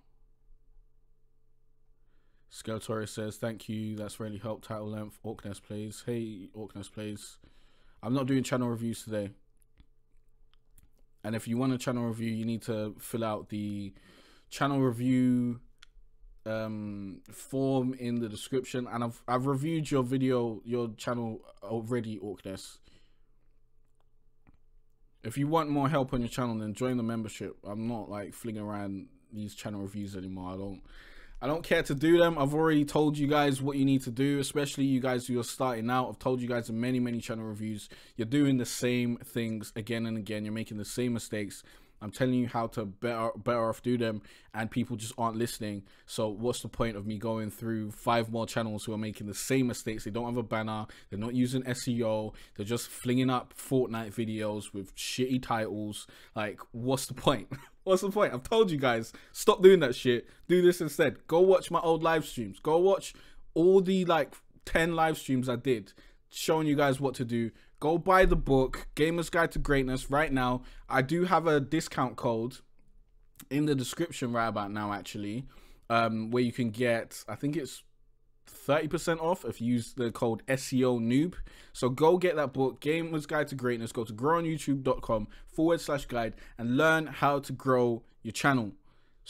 S1: Cartere says, thank you. That's really helped. Title length. Orkness Plays. Hey, Orkness Plays. I'm not doing channel reviews today. And if you want a channel review, you need to fill out the channel review form in the description. And I've reviewed your video, your channel already, Orkness. If you want more help on your channel, then join the membership. I'm not like flinging around these channel reviews anymore. I don't care to do them. I've already told you guys what you need to do, especially you guys who are starting out. I've told you guys in many channel reviews. You're doing the same things again and again. You're making the same mistakes. I'm telling you how to better off do them, and people just aren't listening. So what's the point of me going through 5 more channels who are making the same mistakes? They don't have a banner. They're not using SEO. They're just flinging up Fortnite videos with shitty titles. Like, what's the point? What's the point? I've told you guys, stop doing that shit. Do this instead. Go watch my old live streams. Go watch all the like 10 live streams I did showing you guys what to do. Go buy the book, Gamer's Guide to Greatness, right now. I do have a discount code in the description right about now, actually, where you can get, I think it's 30% off if you use the code SEO noob. So go get that book, Gamer's Guide to Greatness. Go to growonyoutube.com/guide and learn how to grow your channel.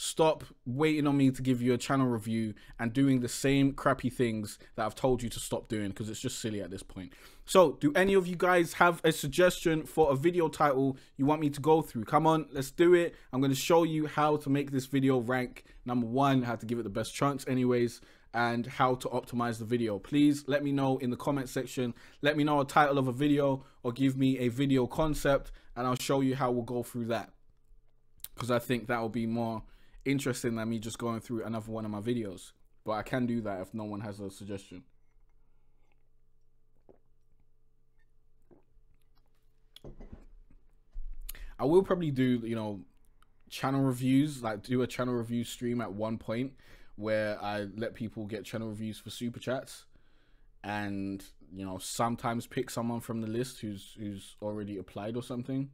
S1: Stop waiting on me to give you a channel review and doing the same crappy things that I've told you to stop doing, because it's just silly at this point. So do any of you guys have a suggestion for a video title you want me to go through? Come on, let's do it. I'm going to show you how to make this video rank #1, how to give it the best chance anyways, and how to optimize the video. Please let me know in the comment section. Let me know a title of a video, or give me a video concept, and I'll show you how we'll go through that, because I think that will be more interesting than me just going through another one of my videos. But I can do that if no one has a suggestion. I will probably do, you know, channel reviews, like do a channel review stream at one point where I let people get channel reviews for super chats, and, you know, sometimes pick someone from the list who's already applied or something.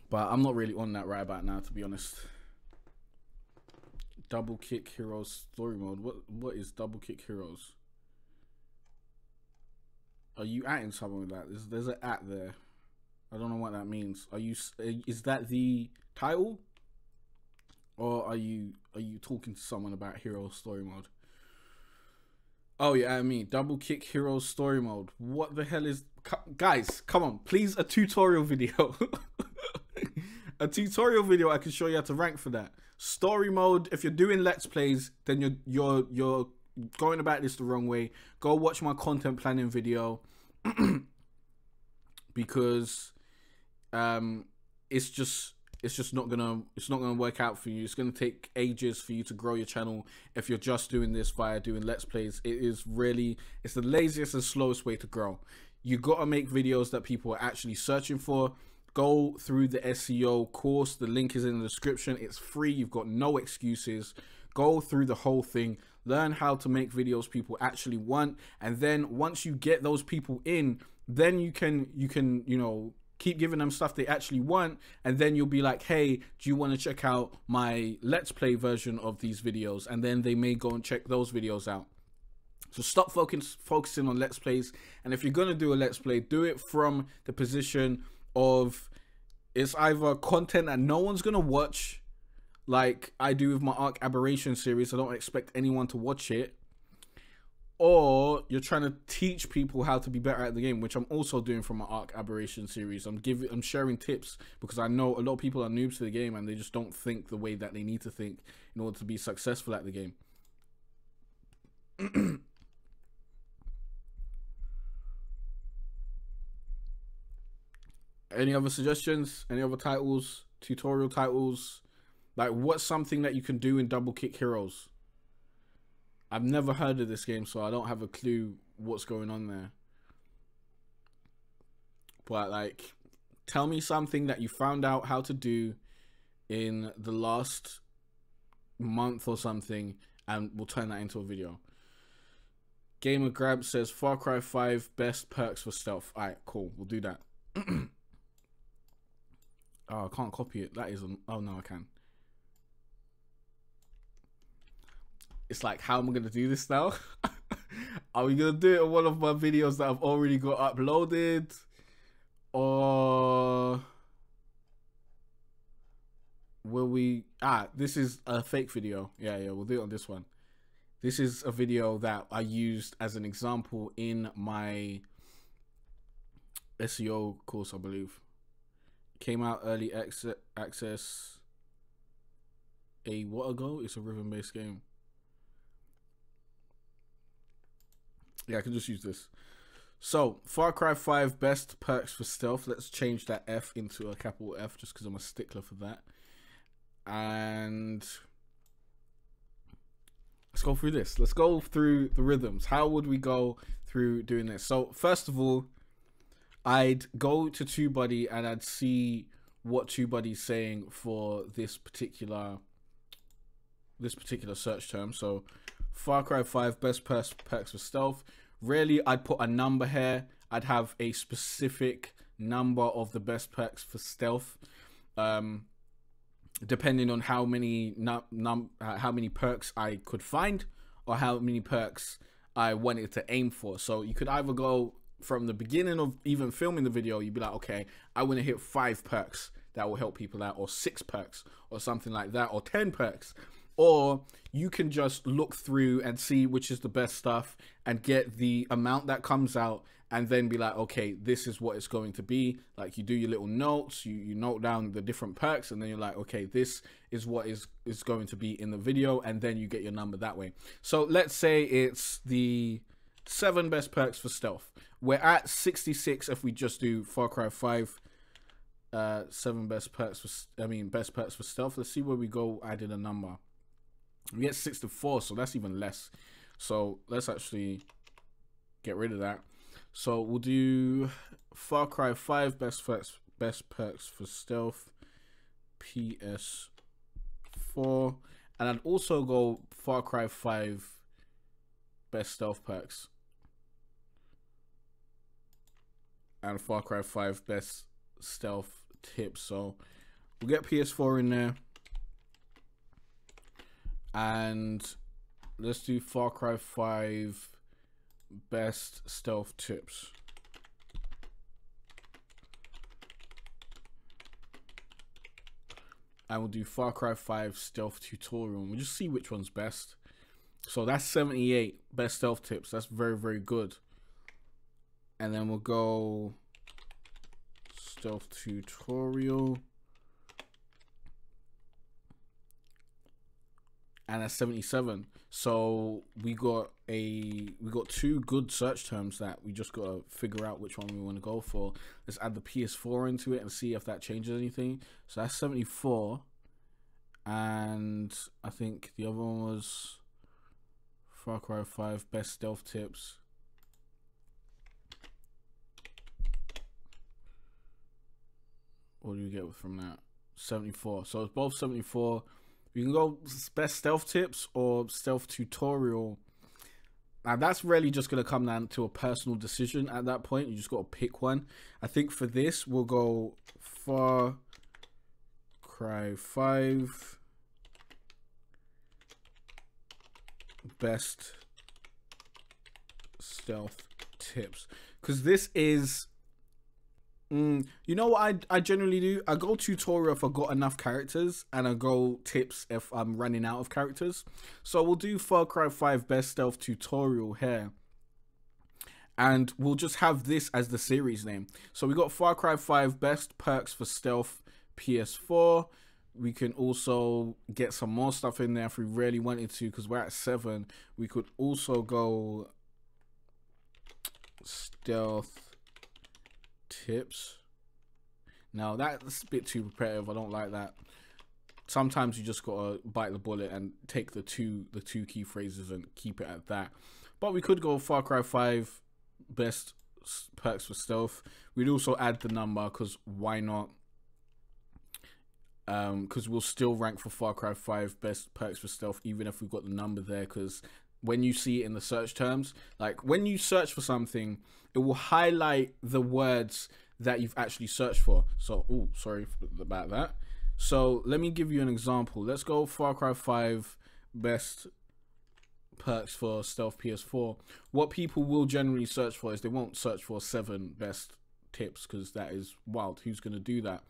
S1: But I'm not really on that right about now, to be honest. Double Kick Heroes story mode. What is Double Kick Heroes? Are you atting someone with that? There's an at there. I don't know what that means. Is that the title, or are you talking to someone about Hero Story Mode? Oh yeah, I mean Double Kick Heroes Story Mode. What the hell is, guys? Come on, please, a tutorial video. A tutorial video I can show you how to rank for that. Story mode, if you're doing let's plays, then you're going about this the wrong way. Go watch my content planning video, because it's just not gonna work out for you. It's gonna take ages for you to grow your channel if you're just doing this via doing let's plays. It's the laziest and slowest way to grow. You gotta make videos that people are actually searching for. Go through the SEO course. The link is in the description. It's free. You've got no excuses. Go through the whole thing. Learn how to make videos people actually want. And then once you get those people in, then you can, you know, keep giving them stuff they actually want. And then you'll be like, hey, do you want to check out my let's play version of these videos? And then they may go and check those videos out. So stop focusing on let's plays. And if you're going to do a let's play, do it from the position of, it's either content that no one's gonna watch, like I do with my Arc Aberration series. I don't expect anyone to watch it. Or you're trying to teach people how to be better at the game, which I'm also doing from my Arc Aberration series. I'm sharing tips, because I know a lot of people are noobs to the game and they just don't think the way that they need to think in order to be successful at the game. Any other suggestions? Any other titles tutorial titles. Like, what's something that you can do in Double Kick Heroes? I've never heard of this game, so I don't have a clue what's going on there. But, like, tell me something that you found out how to do in the last month or something, and we'll turn that into a video. Gamer Grab says Far Cry 5 best perks for stealth. Alright, cool. We'll do that. Oh, I can't copy it. That isn't. Oh, no, I can. It's like, how am I going to do this now? Are we going to do it in one of my videos that I've already got uploaded? Or will we... this is a fake video. Yeah, we'll do it on this one. This is a video that I used as an example in my SEO course, I believe. Came out early access what ago? It's a rhythm-based game. Yeah, I can just use this. So, Far Cry 5 best perks for stealth. Let's change that F into a capital F just because I'm a stickler for that. And let's go through this. Let's go through the rhythms. How would we go through doing this? So, first of all, I'd go to TubeBuddy and I'd see what TubeBuddy's saying for this particular search term. So, Far Cry 5 best perks for stealth. Really, I'd put a number here. I'd have a specific number of the best perks for stealth, depending on how many perks I could find or how many perks I wanted to aim for. So you could either go from the beginning of even filming the video, you'd be like, okay, I want to hit 5 perks that will help people out, or 6 perks or something like that, or 10 perks. Or you can just look through and see which is the best stuff and get the amount that comes out and then be like, okay, this is what it's going to be. Like, you do your little notes, you note down the different perks, and then you're like, okay, this is what is going to be in the video, and then you get your number that way. So let's say it's the 7 best perks for stealth. We're at 66 if we just do Far Cry 5 7 best perks for stealth. Let's see where we go adding a number. We get 64, so that's even less. So let's actually get rid of that. So we'll do Far Cry 5 best perks for stealth PS4, and I'd also go Far Cry 5 best stealth perks and Far Cry 5 best stealth tips. So we'll get PS4 in there. And let's do Far Cry 5 best stealth tips. And we'll do Far Cry 5 stealth tutorial. We'll just see which one's best. So that's 78 best stealth tips. That's very, very good. And then we'll go stealth tutorial. And that's 77. So we got 2 good search terms that we just gotta figure out which one we want to go for. Let's add the PS4 into it and see if that changes anything. So that's 74. And I think the other one was Far Cry 5 best stealth tips. What do you get from that? 74. So it's both 74. You can go best stealth tips or stealth tutorial. Now that's really just going to come down to a personal decision at that point. You just got to pick one. I think for this, we'll go Far Cry 5 best stealth tips. Because this is... you know what I generally do? I go tutorial if I got enough characters, and I go tips if I'm running out of characters. So we'll do Far Cry 5 best stealth tutorial here, and we'll just have this as the series name. So we got Far Cry 5 best perks for stealth PS4. We can also get some more stuff in there if we really wanted to, because we're at 7. We could also go stealth tips. Now that's a bit too repetitive. I don't like that. Sometimes you just gotta bite the bullet and take the two key phrases and keep it at that. But we could go Far Cry 5 best perks for stealth. We'd also add the number, because why not? Because we'll still rank for Far Cry 5 best perks for stealth even if we've got the number there, because when you see it in the search terms, like when you search for something, it will highlight the words that you've actually searched for. So, oh, sorry about that. So let me give you an example. Let's go Far Cry 5 best perks for stealth PS4. What people will generally search for is, they won't search for 7 best tips, because that is wild. Who's going to do that?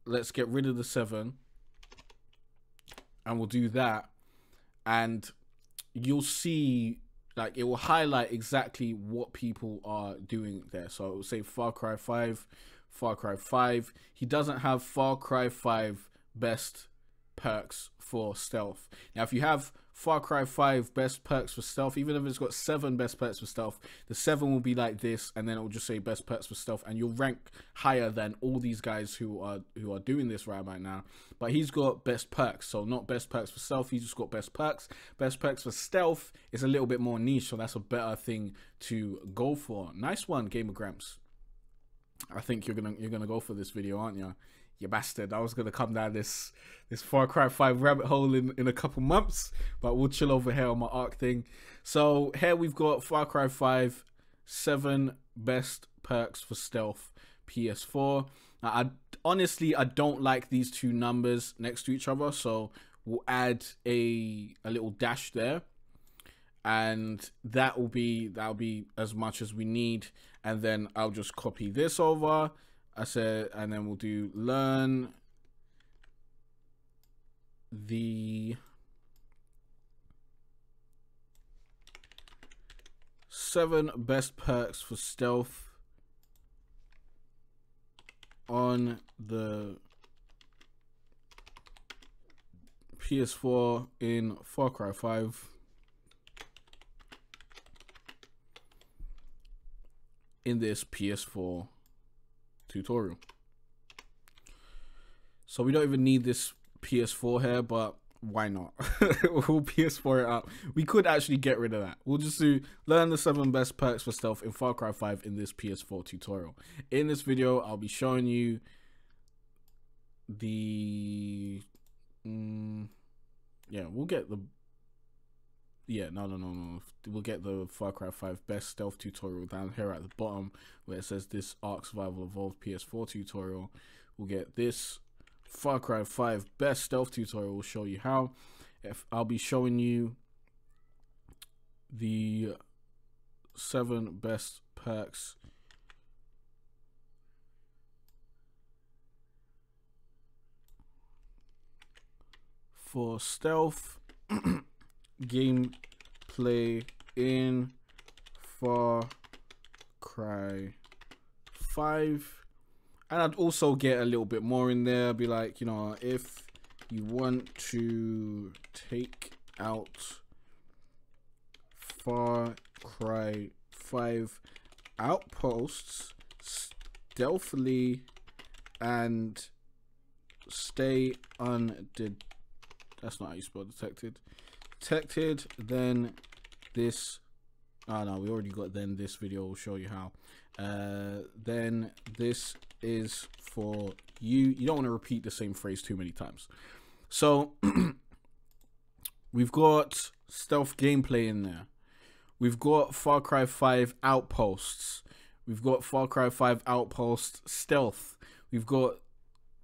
S1: Let's get rid of the 7 and we'll do that, and you'll see, like, it will highlight exactly what people are doing there. So it will say Far Cry 5, Far Cry 5. He doesn't have Far Cry 5 best perks for stealth. Now, if you have Far Cry 5 best perks for stealth, even if it's got 7 best perks for stealth, the 7 will be like this, and then it will just say best perks for stealth, and you'll rank higher than all these guys who are doing this right now. But he's got best perks, so not best perks for stealth, he's just got best perks. Best perks for stealth is a little bit more niche, so that's a better thing to go for. Nice one, Gamer Gramps. I think you're gonna go for this video, aren't you? You bastard. I was gonna come down this Far Cry 5 rabbit hole in a couple months, but we'll chill over here on my ARC thing. So here we've got Far Cry 5 7 best perks for stealth PS4. Now, honestly I don't like these two numbers next to each other, so we'll add a little dash there, and that'll be as much as we need. And then I'll just copy this over. And then we'll do learn the 7 best perks for stealth on the PS4 in Far Cry 5 in this PS4 tutorial. So we don't even need this PS4 here, but why not? We'll PS4 it up. We could actually get rid of that. We'll just do learn the 7 best perks for stealth in Far Cry 5 in this PS4 tutorial. In this video, I'll be showing you the we'll get the we'll get the Far Cry 5 best stealth tutorial down here at the bottom, where it says this Ark Survival Evolved PS4 tutorial. We'll get this Far Cry 5 best stealth tutorial. Will show you how. I'll be showing you the 7 best perks for stealth gameplay in Far Cry 5. And I'd also get a little bit more in there. Be like, you know, if you want to take out Far Cry 5 outposts stealthily and stay undetected. That's not how you spell detected. Detected, then this. Oh no, we already got then this video will show you how. Then this is for you. You don't want to repeat the same phrase too many times. So we've got stealth gameplay in there. We've got Far Cry 5 outposts. We've got Far Cry 5 outpost stealth. We've got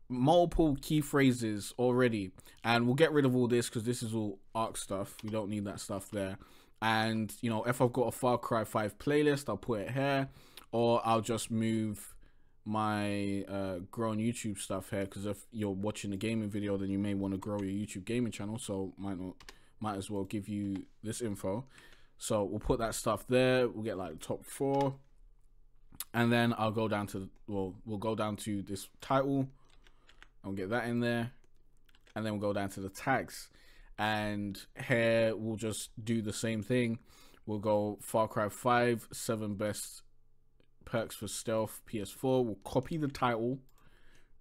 S1: multiple key phrases already, and we'll get rid of all this because this is all ARC stuff. We don't need that stuff there. And you know, if I've got a Far Cry 5 playlist, I'll put it here, or I'll just move my grow on YouTube stuff here, because if you're watching a gaming video, then you may want to grow your YouTube gaming channel, so might as well give you this info. So we'll put that stuff there. We'll get like top 4, and then I'll go down to we'll go down to this title. I'll get that in there, and then we'll go down to the tags, and here we'll just do the same thing. We'll go Far Cry 5 7 best perks for stealth PS4. We'll copy the title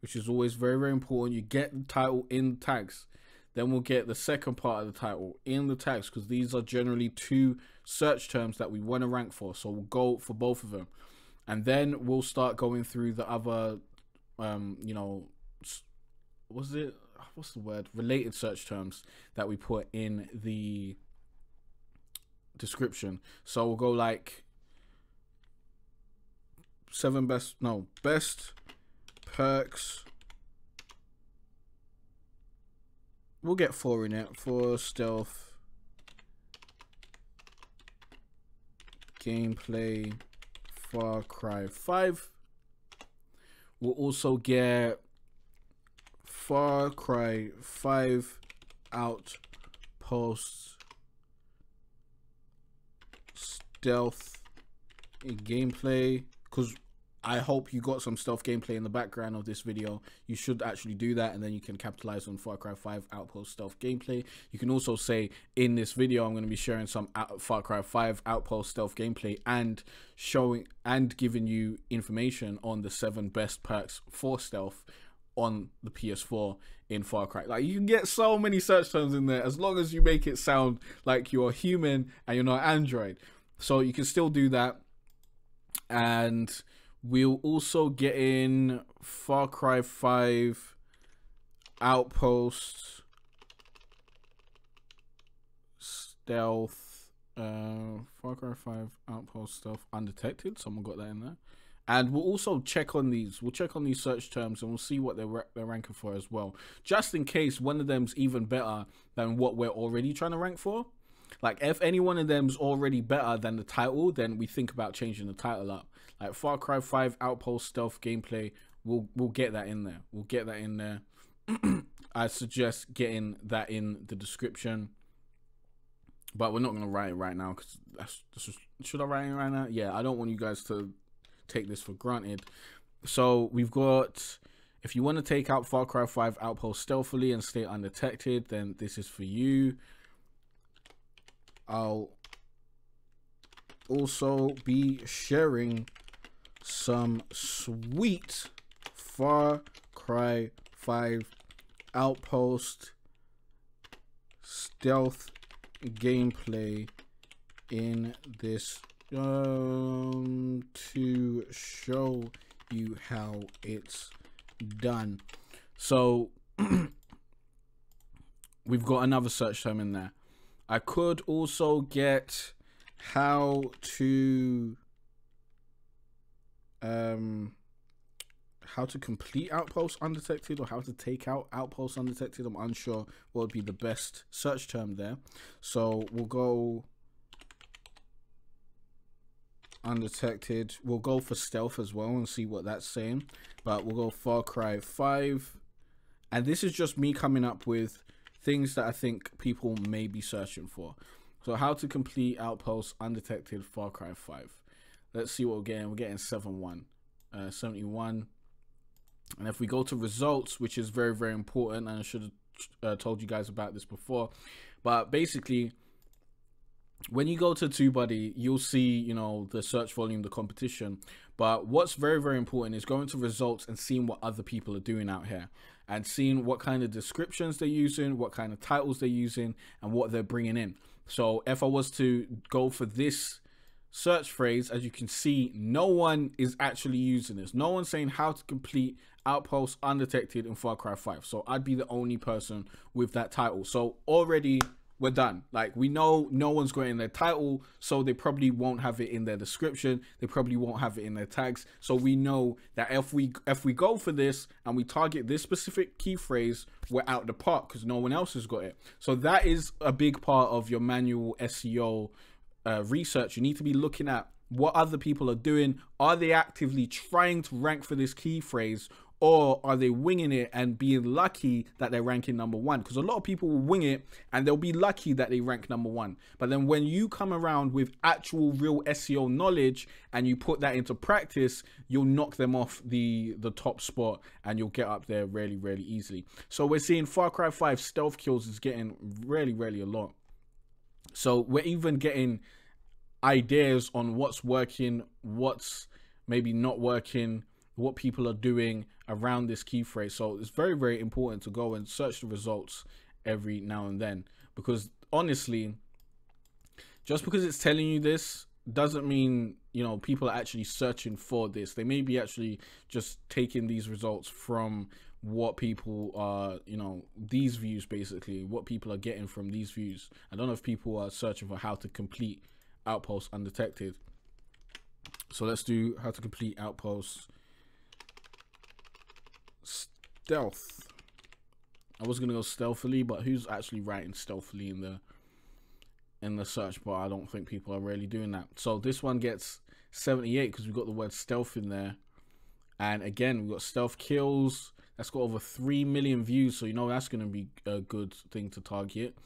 S1: which is always very, very important. You get the title in the tags. Then we'll get the second part of the title in the tags, because these are generally 2 search terms that we want to rank for. So we'll go for both of them. And then we'll start going through the other, you know, what's the word? Related search terms that we put in the description. So we'll go like best perks. We'll get 4 in it for stealth gameplay Far Cry 5. We'll also get Far Cry 5 Outposts stealth gameplay, because I hope you got some stealth gameplay in the background of this video. You should actually do that, and then you can capitalize on Far Cry 5 Outpost stealth gameplay. You can also say, in this video, I'm going to be sharing some Far Cry 5 Outpost stealth gameplay and showing and giving you information on the 7 best perks for stealth on the PS4 in Far Cry. Like, you can get so many search terms in there as long as you make it sound like you're human and you're not Android. So you can still do that. And we'll also get in Far Cry 5 Outpost stealth, Far Cry 5 Outpost stealth undetected. Someone got that in there. And we'll also check on these. We'll check on these search terms and we'll see what they're ranking for as well, just in case one of them's even better than what we're already trying to rank for. Like, if any one of them's already better than the title, then we think about changing the title up. Like Far Cry 5 Outpost stealth gameplay, we'll get that in there. We'll get that in there. I suggest getting that in the description, but we're not gonna write it right now, because that's just, should I write it right now? Yeah, I don't want you guys to take this for granted. So we've got, if you want to take out Far Cry 5 Outpost stealthily and stay undetected, then this is for you. I'll also be sharing some sweet Far Cry 5 Outpost stealth gameplay in this to show you how it's done. So we've got another search term in there. I could also get how to complete outposts undetected, or how to take out outposts undetected. I'm unsure what would be the best search term there. So we'll go undetected. We'll go for stealth as well and see what that's saying. But we'll go Far Cry 5. And this is just me coming up with things that I think people may be searching for. So how to complete outposts undetected Far Cry 5. Let's see what we're getting. We're getting 71. And if we go to results, which is very, very important, and I should have told you guys about this before, but basically, when you go to TubeBuddy, you'll see, you know, the search volume, the competition. But what's very, very important is going to results and seeing what other people are doing out here, and seeing what kind of descriptions they're using, what kind of titles they're using, and what they're bringing in. So if I was to go for this search phrase, as you can see, no one is actually using this. No one's saying how to complete outposts undetected in Far Cry 5. So I'd be the only person with that title. So already we're done. Like, we know no one's got it in their title, so they probably won't have it in their description. They probably won't have it in their tags. So we know that if we go for this and we target this specific key phrase, we're out the park, because no one else has got it. So that is a big part of your manual SEO research. You need to be looking at what other people are doing. Are they actively trying to rank for this key phrase, or are they winging it and being lucky that they're ranking number one? Because a lot of people will wing it and they'll be lucky that they rank number one. But then when you come around with actual real SEO knowledge and you put that into practice, you'll knock them off the top spot and you'll get up there really, really easily. So we're seeing Far Cry 5 stealth kills is getting really, really a lot. So we're even getting ideas on what's working, what's maybe not working, what people are doing around this key phrase. So it's very, very important to go and search the results every now and then, because honestly, just because it's telling you this doesn't mean, you know, people are actually searching for this. They may be actually just taking these results from what people are, you know, these views, basically what people are getting from these views. I don't know if people are searching for how to complete outposts undetected. So let's do how to complete outposts stealth. I was gonna go stealthily, but who's actually writing stealthily in the search bar? I don't think people are really doing that. So this one gets 78 because we've got the word stealth in there. And again, we've got stealth kills. That's got over 3 million views, so you know that's going to be a good thing to target.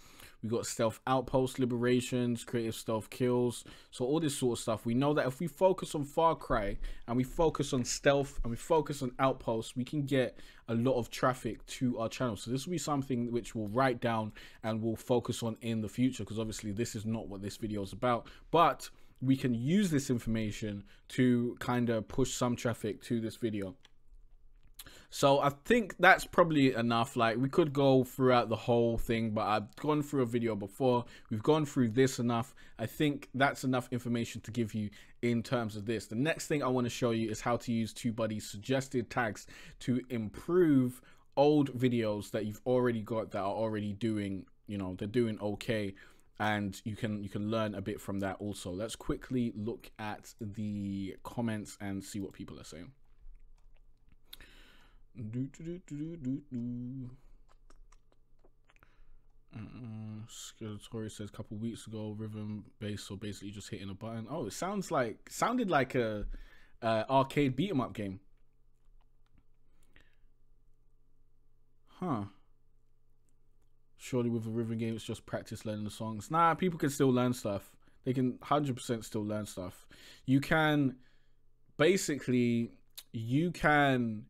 S1: We got stealth outpost liberations, creative stealth kills, so all this sort of stuff. We know that if we focus on Far Cry and we focus on stealth and we focus on outposts, we can get a lot of traffic to our channel. So this will be something which we'll write down and we'll focus on in the future, because obviously this is not what this video is about, but we can use this information to kind of push some traffic to this video. So I think that's probably enough. Like, we could go throughout the whole thing, but I've gone through a video before. We've gone through this enough. I think that's enough information to give you in terms of this. The next thing I want to show you is how to use TubeBuddy's suggested tags to improve old videos that you've already got that are already doing, you know, they're doing okay, and you can learn a bit from that also. Let's quickly look at the comments and see what people are saying. Cartere says a couple weeks ago, rhythm bass, so basically just hitting a button. Oh, it sounded like a arcade beat 'em up game. Huh. Surely with a rhythm game, it's just practice learning the songs. Nah, people can still learn stuff. They can 100% still learn stuff. You can basically, you can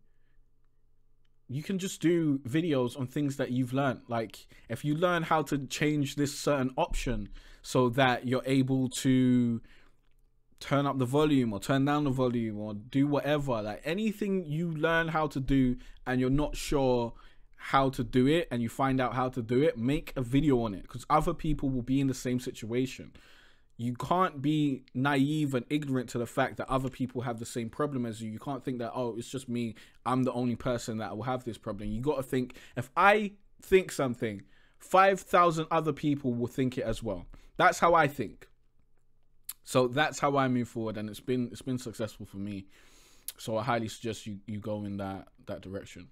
S1: just do videos on things that you've learned. Like, if you learn how to change this certain option so that you're able to turn up the volume or turn down the volume or do whatever, like anything you learn how to do and you're not sure how to do it and you find out how to do it, make a video on it, because other people will be in the same situation. You can't be naive and ignorant to the fact that other people have the same problem as you. You can't think that, oh, it's just me, I'm the only person that will have this problem. You got to think, if I think something, 5,000 other people will think it as well. That's how I think. So that's how I move forward, and it's been successful for me. So I highly suggest you go in that direction.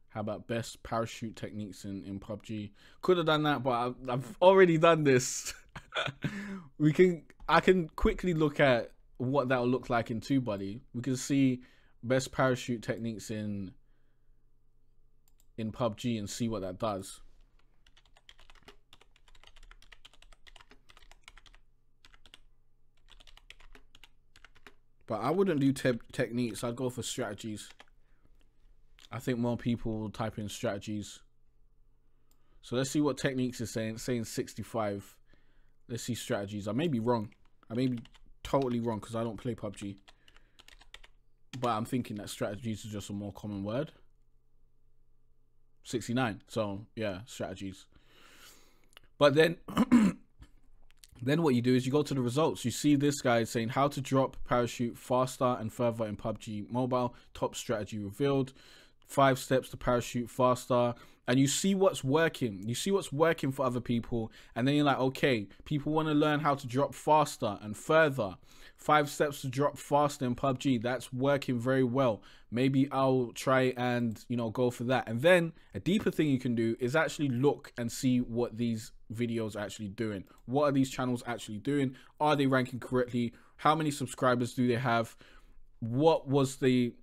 S1: How about best parachute techniques in PUBG? Could have done that, but I've already done this. I can quickly look at what that will look like in TubeBuddy. We can see best parachute techniques in PUBG and see what that does. But I wouldn't do techniques. I'd go for strategies. I think more people will type in strategies. So let's see what techniques is saying. It's saying 65. Let's see strategies. I may be wrong. I may be totally wrong because I don't play PUBG. But I'm thinking that strategies is just a more common word. 69. So yeah, strategies. But then then what you do is you go to the results. You see this guy saying how to drop parachute faster and further in PUBG Mobile. Top strategy revealed. 5 steps to parachute faster. And you see what's working. You see what's working for other people. And then you're like, okay, people want to learn how to drop faster and further. 5 steps to drop faster in PUBG. That's working very well. Maybe I'll try and, you know, go for that. And then a deeper thing you can do is actually look and see what these videos are actually doing. What are these channels actually doing? Are they ranking correctly? How many subscribers do they have? What was the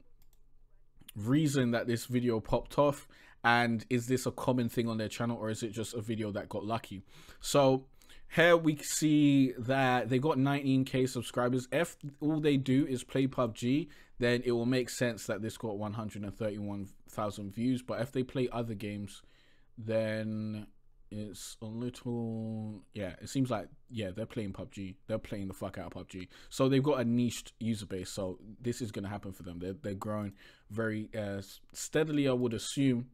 S1: reason that this video popped off? And is this a common thing on their channel, or is it just a video that got lucky? So here we see that they got 19k subscribers. If all they do is play PUBG, then it will make sense that this got 131,000 views. But if they play other games, then it's a little, yeah, it seems like, yeah, they're playing PUBG. They're playing the fuck out of PUBG. So they've got a niched user base. So this is going to happen for them. They're growing very steadily, I would assume,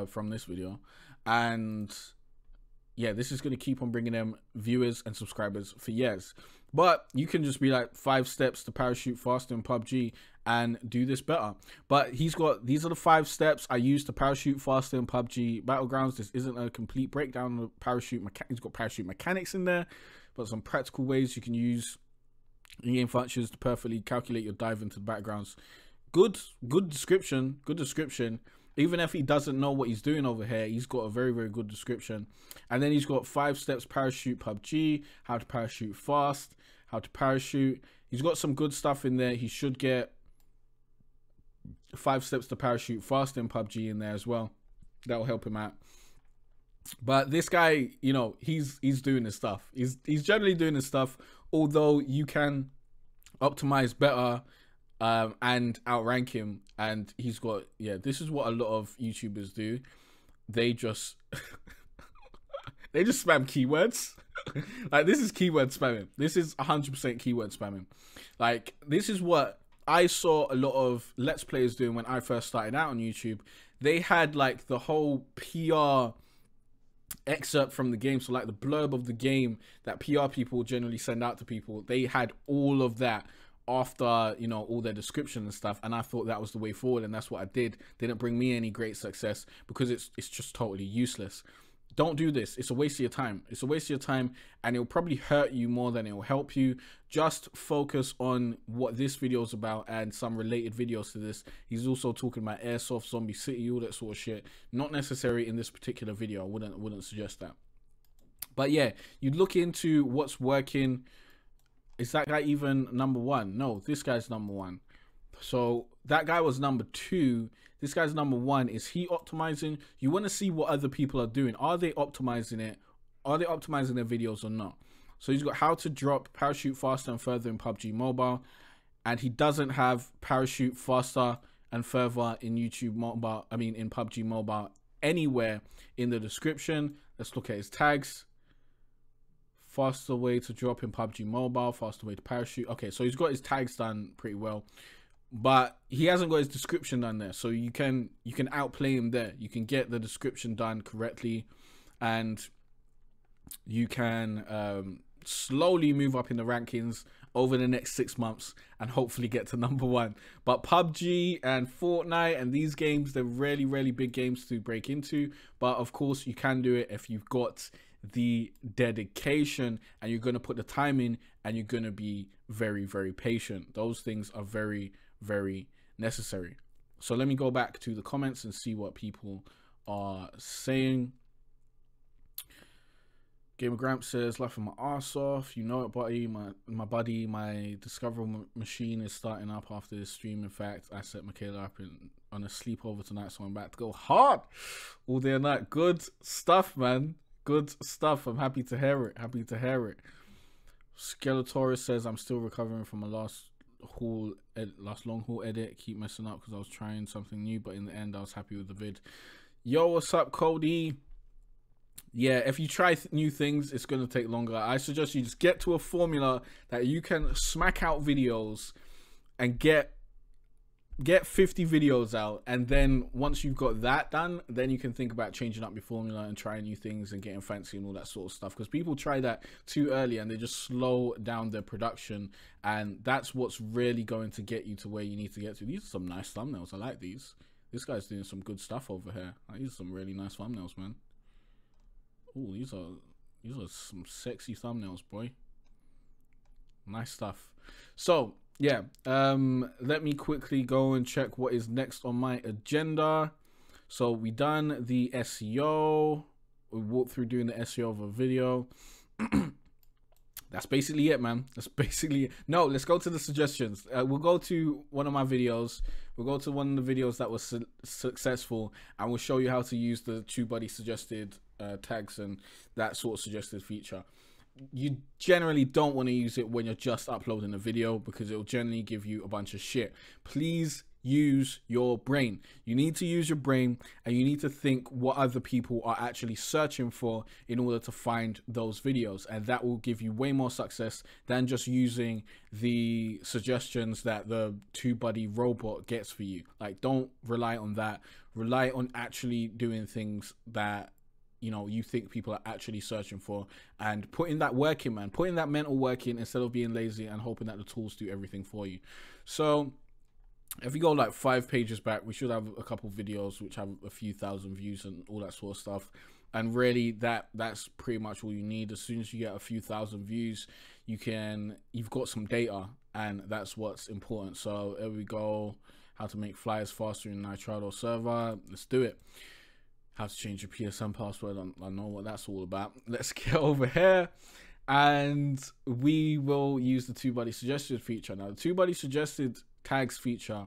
S1: from this video. And yeah, this is going to keep on bringing them viewers and subscribers for years. But you can just be like 5 steps to parachute faster in PUBG and do this better. But he's got, these are the 5 steps I use to parachute faster in PUBG Battlegrounds. This isn't a complete breakdown of the parachute mechanics. He's got parachute mechanics in there, but some practical ways you can use in-game functions to perfectly calculate your dive into the battlegrounds. Good description. Good description. Even if he doesn't know what he's doing over here, he's got a very, very good description. And then he's got 5 steps parachute PUBG, how to parachute fast, how to parachute. He's got some good stuff in there. He should get 5 steps to parachute fast in PUBG in there as well. That will help him out. But this guy, you know, he's doing this stuff. He's generally doing this stuff, although you can optimize better and outrank him. And he's got, yeah, this is what a lot of YouTubers do. They just they just spam keywords. Like, this is keyword spamming. This is 100% keyword spamming. Like, this is what I saw a lot of Let's Players doing when I first started out on YouTube. They had like the whole PR excerpt from the game, so like the blurb of the game that PR people generally send out to people. They had all of that after, you know, all their description and stuff, and I thought that was the way forward, and that's what I did. Didn't bring me any great success because it's just totally useless. Don't do this. It's a waste of your time. It's a waste of your time, and it'll probably hurt you more than it'll help you. Just focus on what this video is about and some related videos to this. He's also talking about Airsoft, Zombie City, all that sort of shit. Not necessary in this particular video. I wouldn't suggest that. But yeah, you look into what's working. Is that guy even number 1? No, this guy's number 1. So that guy was number 2. This guy's number 1. Is he optimizing? You want to see what other people are doing. Are they optimizing it? Are they optimizing their videos or not? So he's got how to drop parachute faster and further in PUBG Mobile. And he doesn't have parachute faster and further in YouTube Mobile. I mean, in PUBG Mobile anywhere in the description. Let's look at his tags. Faster way to drop in PUBG Mobile, faster way to parachute. Okay, so he's got his tags done pretty well, but he hasn't got his description done there. So you can outplay him there. You can get the description done correctly, and you can slowly move up in the rankings over the next 6 months and hopefully get to number 1. But PUBG and Fortnite and these games, they're really, really big games to break into. But of course, you can do it if you've got the dedication and you're going to put the time in, and you're going to be very, very patient. Those things are very, very necessary. So let me go back to the comments and see what people are saying. Gamer Gramps says, laughing my ass off. You know it, buddy. My Discovery machine is starting up after this stream. In fact, I set Michaela up on a sleepover tonight, so I'm about to go hard all day and night. Good stuff, man. Good stuff. I'm happy to hear it. Happy to hear it. Skeletorus says, I'm still recovering from a last long haul edit. Keep messing up because I was trying something new, but in the end I was happy with the vid. Yo, what's up, Cody? Yeah, if you try new things, it's going to take longer. I suggest you just get to a formula that you can smack out videos and get 50 videos out, and then once you've got that done, then you can think about changing up your formula and trying new things and getting fancy and all that sort of stuff, because people try that too early and they just slow down their production, and that's what's really going to get you to where you need to get to. These are some nice thumbnails. I like these. This guy's doing some good stuff over here. These are some really nice thumbnails, man. Oh, these are some sexy thumbnails, boy. Nice stuff. So yeah, let me quickly go and check what is next on my agenda. So we done the SEO. We walked through doing the SEO of a video. That's basically it, man. That's basically it. No, let's go to the suggestions. We'll go to one of my videos. We'll go to one of the videos that was successful, and we'll show you how to use the TubeBuddy suggested tags and that sort of suggested feature. You generally don't want to use it when you're just uploading a video, because it'll generally give you a bunch of shit. Please use your brain. You need to use your brain, and you need to think what other people are actually searching for in order to find those videos, and that will give you way more success than just using the suggestions that the TubeBuddy robot gets for you. Like, don't rely on that. Rely on actually doing things that you think people are actually searching for, and putting that work in, man. Putting that mental work in instead of being lazy and hoping that the tools do everything for you. So if we go like 5 pages back, we should have a couple videos which have a few thousand views and all that sort of stuff. And really that's pretty much all you need. As soon as you get a few thousand views, you've got some data, and that's what's important. So there we go. How to make flyers faster in Nitrado server. Let's do it. How to change your PSN password. I know what that's all about. Let's get over here, and we will use the TubeBuddy suggested feature. Now, the TubeBuddy suggested tags feature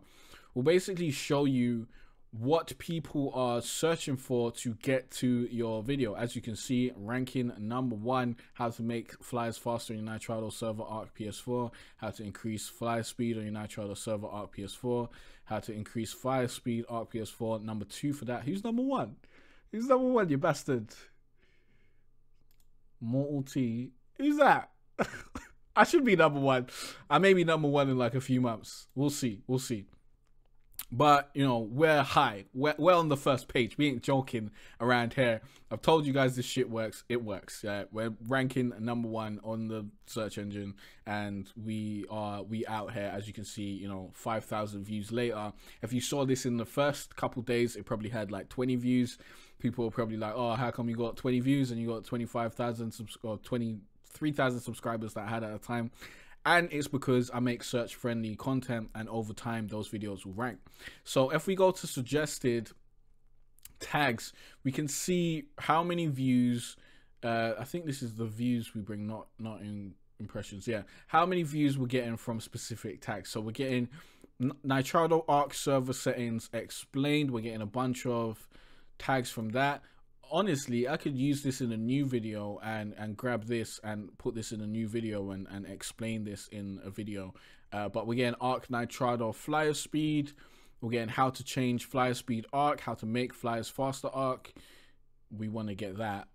S1: will basically show you what people are searching for to get to your video. As you can see, ranking number 1, how to make flyers faster in your Nitrado server Arc PS4, how to increase flyer speed on your Nitrado server Arc PS4, how to increase flyer speed Arc PS4. Number 2 for that. Who's number 1? Who's number 1, you bastard? Mortal T. Who's that? I should be number 1. I may be number 1 in like a few months. We'll see. We'll see. But, we're high. We're on the first page. We ain't joking around here. I've told you guys this shit works. It works. Yeah, we're ranking number 1 on the search engine, and we out here. As you can see, 5,000 views later. If you saw this in the first couple days, it probably had like 20 views. People were probably like, oh, how come you got 20 views and you got 25,000 or 23,000 subscribers that I had at a time? And it's because I make search friendly content, and over time those videos will rank. So if we go to suggested tags, we can see how many views. I think this is the views we bring, not in impressions. Yeah, how many views we're getting from specific tags. So we're getting Nitrado Arc server settings explained. We're getting a bunch of tags from that. Honestly, I could use this in a new video and grab this and put this in a new video and explain this in a video. But we're getting Arc Nitrado flyer speed. We're getting how to change flyer speed Arc, how to make flyers faster Arc. We want to get that.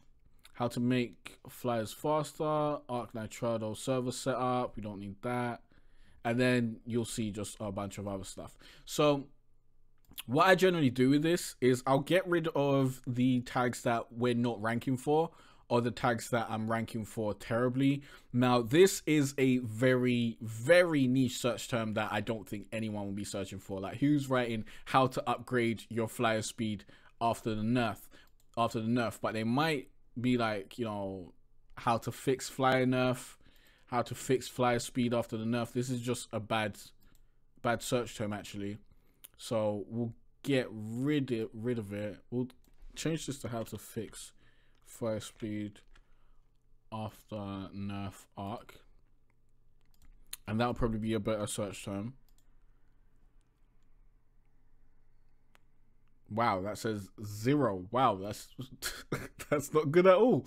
S1: How to make flyers faster, Arc Nitrado server setup. We don't need that. And then you'll see just a bunch of other stuff. So what I generally do with this is I'll get rid of the tags that we're not ranking for, or the tags that I'm ranking for terribly. Now, this is a very, very niche search term that I don't think anyone will be searching for. Like, who's writing how to upgrade your flyer speed after the nerf? But they might be like, how to fix flyer nerf, how to fix flyer speed after the nerf. This is just a bad search term, actually. So we'll get rid of it. We'll change this to how to fix flyer speed after nerf Arc, and that'll probably be a better search term. Wow, that says 0. Wow, that's that's not good at all.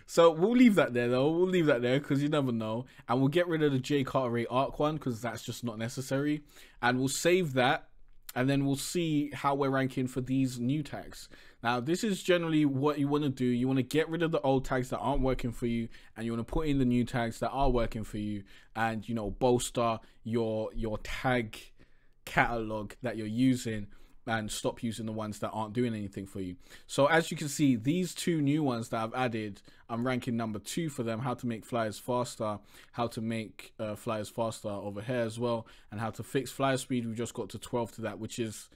S1: So we'll leave that there, though. We'll leave that there because you never know. And we'll get rid of the Jay Cartere Arc one because that's just not necessary. And we'll save that. And then we'll see how we're ranking for these new tags. Now, this is generally what you want to do. You want to get rid of the old tags that aren't working for you, and you want to put in the new tags that are working for you, and bolster your tag catalog that you're using, and stop using the ones that aren't doing anything for you. So as you can see, these 2 new ones that I've added, I'm ranking number 2 for them. How to make flyers faster, how to make flyers faster over here as well, and how to fix flyer speed. We just got to 12 to that, which is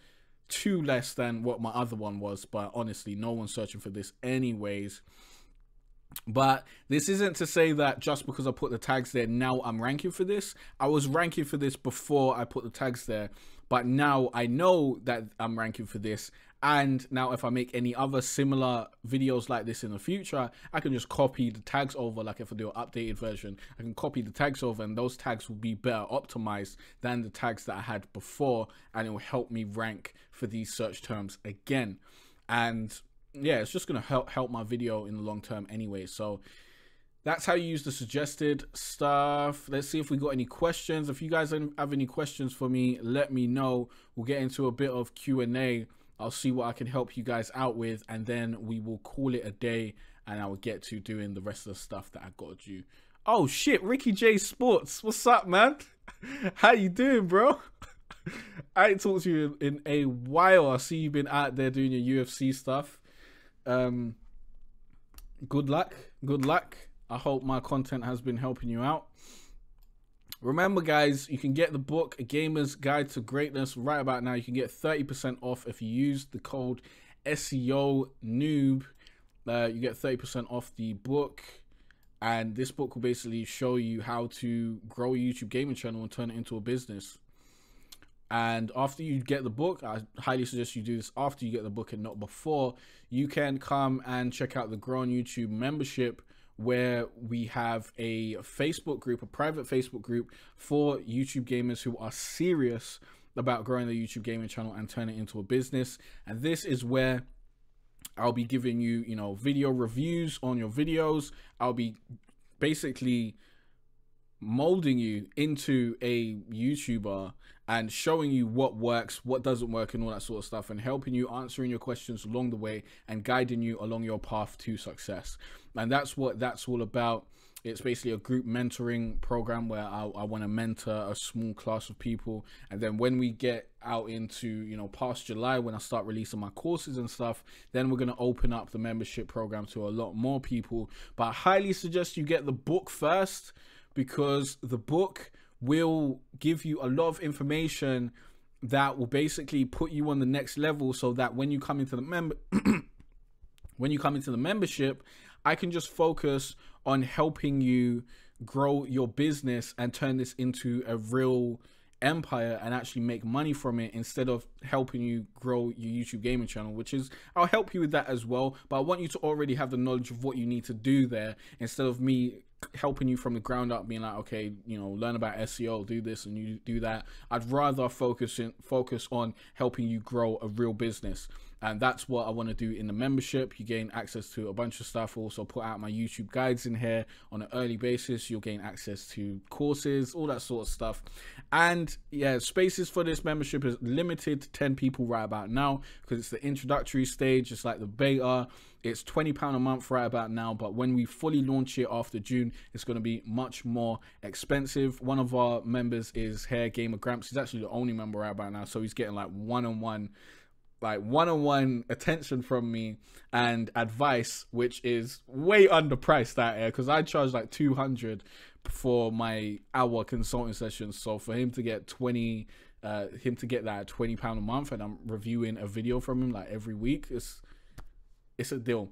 S1: 2 less than what my other one was, but honestly, no one's searching for this anyways. But this isn't to say that just because I put the tags there, now I'm ranking for this. I was ranking for this before I put the tags there, but now I know that I'm ranking for this. And now if I make any other similar videos like this in the future, I can just copy the tags over. Like if I do an updated version, I can copy the tags over, and those tags will be better optimized than the tags that I had before, and it will help me rank for these search terms again. And yeah, it's just gonna help my video in the long term anyway. So that's how you use the suggested stuff. Let's see if we got any questions. If you guys have any questions for me, let me know. We'll get into a bit of Q&A. I'll see what I can help you guys out with, and then we will call it a day, and I will get to doing the rest of the stuff that I got to do. Oh shit, Ricky J Sports, what's up, man? How you doing, bro? I ain't talked to you in a while. I see you've been out there doing your UFC stuff. Good luck. I hope my content has been helping you out. Remember, guys, you can get the book, A Gamer's Guide to Greatness, right about now. You can get 30% off if you use the code SEO Noob. You get 30% off the book. And this book will basically show you how to grow a YouTube gaming channel and turn it into a business. And after you get the book, I highly suggest you do this after you get the book and not before. You can come and check out the Grow on YouTube membership, where we have a Facebook group, a private Facebook group for YouTube gamers who are serious about growing their YouTube gaming channel and turning it into a business. And this is where I'll be giving you, video reviews on your videos. I'll be basically molding you into a YouTuber and showing you what works, what doesn't work, and all that sort of stuff, and helping you, answering your questions along the way, and guiding you along your path to success. And that's what that's all about. It's basically a group mentoring program where I want to mentor a small class of people. And then when we get out into, past July, when I start releasing my courses and stuff, then we're going to open up the membership program to a lot more people. But I highly suggest you get the book first, because the book will give you a lot of information that will basically put you on the next level, so that when you come into the membership, I can just focus on helping you grow your business and turn this into a real empire and actually make money from it, instead of helping you grow your YouTube gaming channel, which is, I'll help you with that as well, but I want you to already have the knowledge of what you need to do there, instead of me helping you from the ground up, being like, okay, learn about SEO, do this and you do that. I'd rather focus on helping you grow a real business. And that's what I want to do in the membership. You gain access to a bunch of stuff. Also put out my YouTube guides in here on an early basis. You'll gain access to courses, all that sort of stuff. And yeah, spaces for this membership is limited to 10 people right about now, because it's the introductory stage. It's like the beta. It's £20 a month right about now, but when we fully launch it after June, it's going to be much more expensive. One of our members is Hair Gamer Gramps. He's actually the only member right about now, so he's getting like one-on-one attention from me and advice, which is way underpriced out here, because I charge like 200 for my hour consulting sessions. So for him to get that at £20 a month, and I'm reviewing a video from him like every week, it's a deal.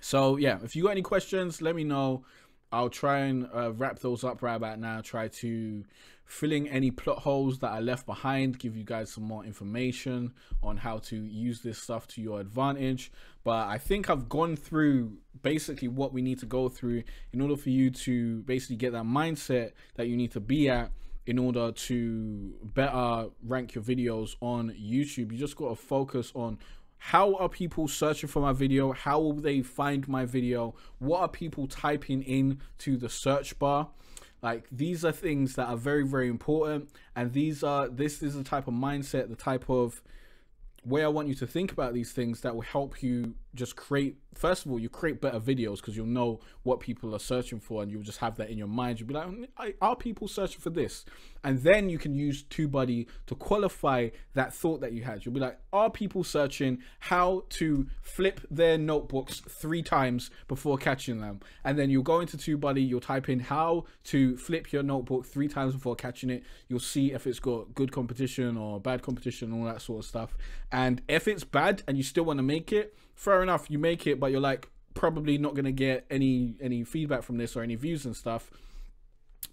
S1: So yeah, if you got any questions, let me know. I'll try and wrap those up right about now. Try to fill in any plot holes that I left behind, give you guys some more information on how to use this stuff to your advantage. But I think I've gone through basically what we need to go through in order for you to basically get that mindset that you need to be at in order to better rank your videos on YouTube. You just got to focus on, how are people searching for my video? How will they find my video? What are people typing in to the search bar? Like, these are things that are very, very important. And this is the type of mindset, the type of way I want you to think about these things that will help you just create, first of all, you create better videos, because you'll know what people are searching for, and you'll just have that in your mind. You'll be like, are people searching for this? And then you can use TubeBuddy to qualify that thought that you had. You'll be like, are people searching how to flip their notebooks 3 times before catching them? And then you'll go into TubeBuddy, you'll type in how to flip your notebook 3 times before catching it. You'll see if it's got good competition or bad competition, all that sort of stuff. And if it's bad and you still want to make it, fair enough, you make it, but you're like probably not going to get any feedback from this or any views and stuff.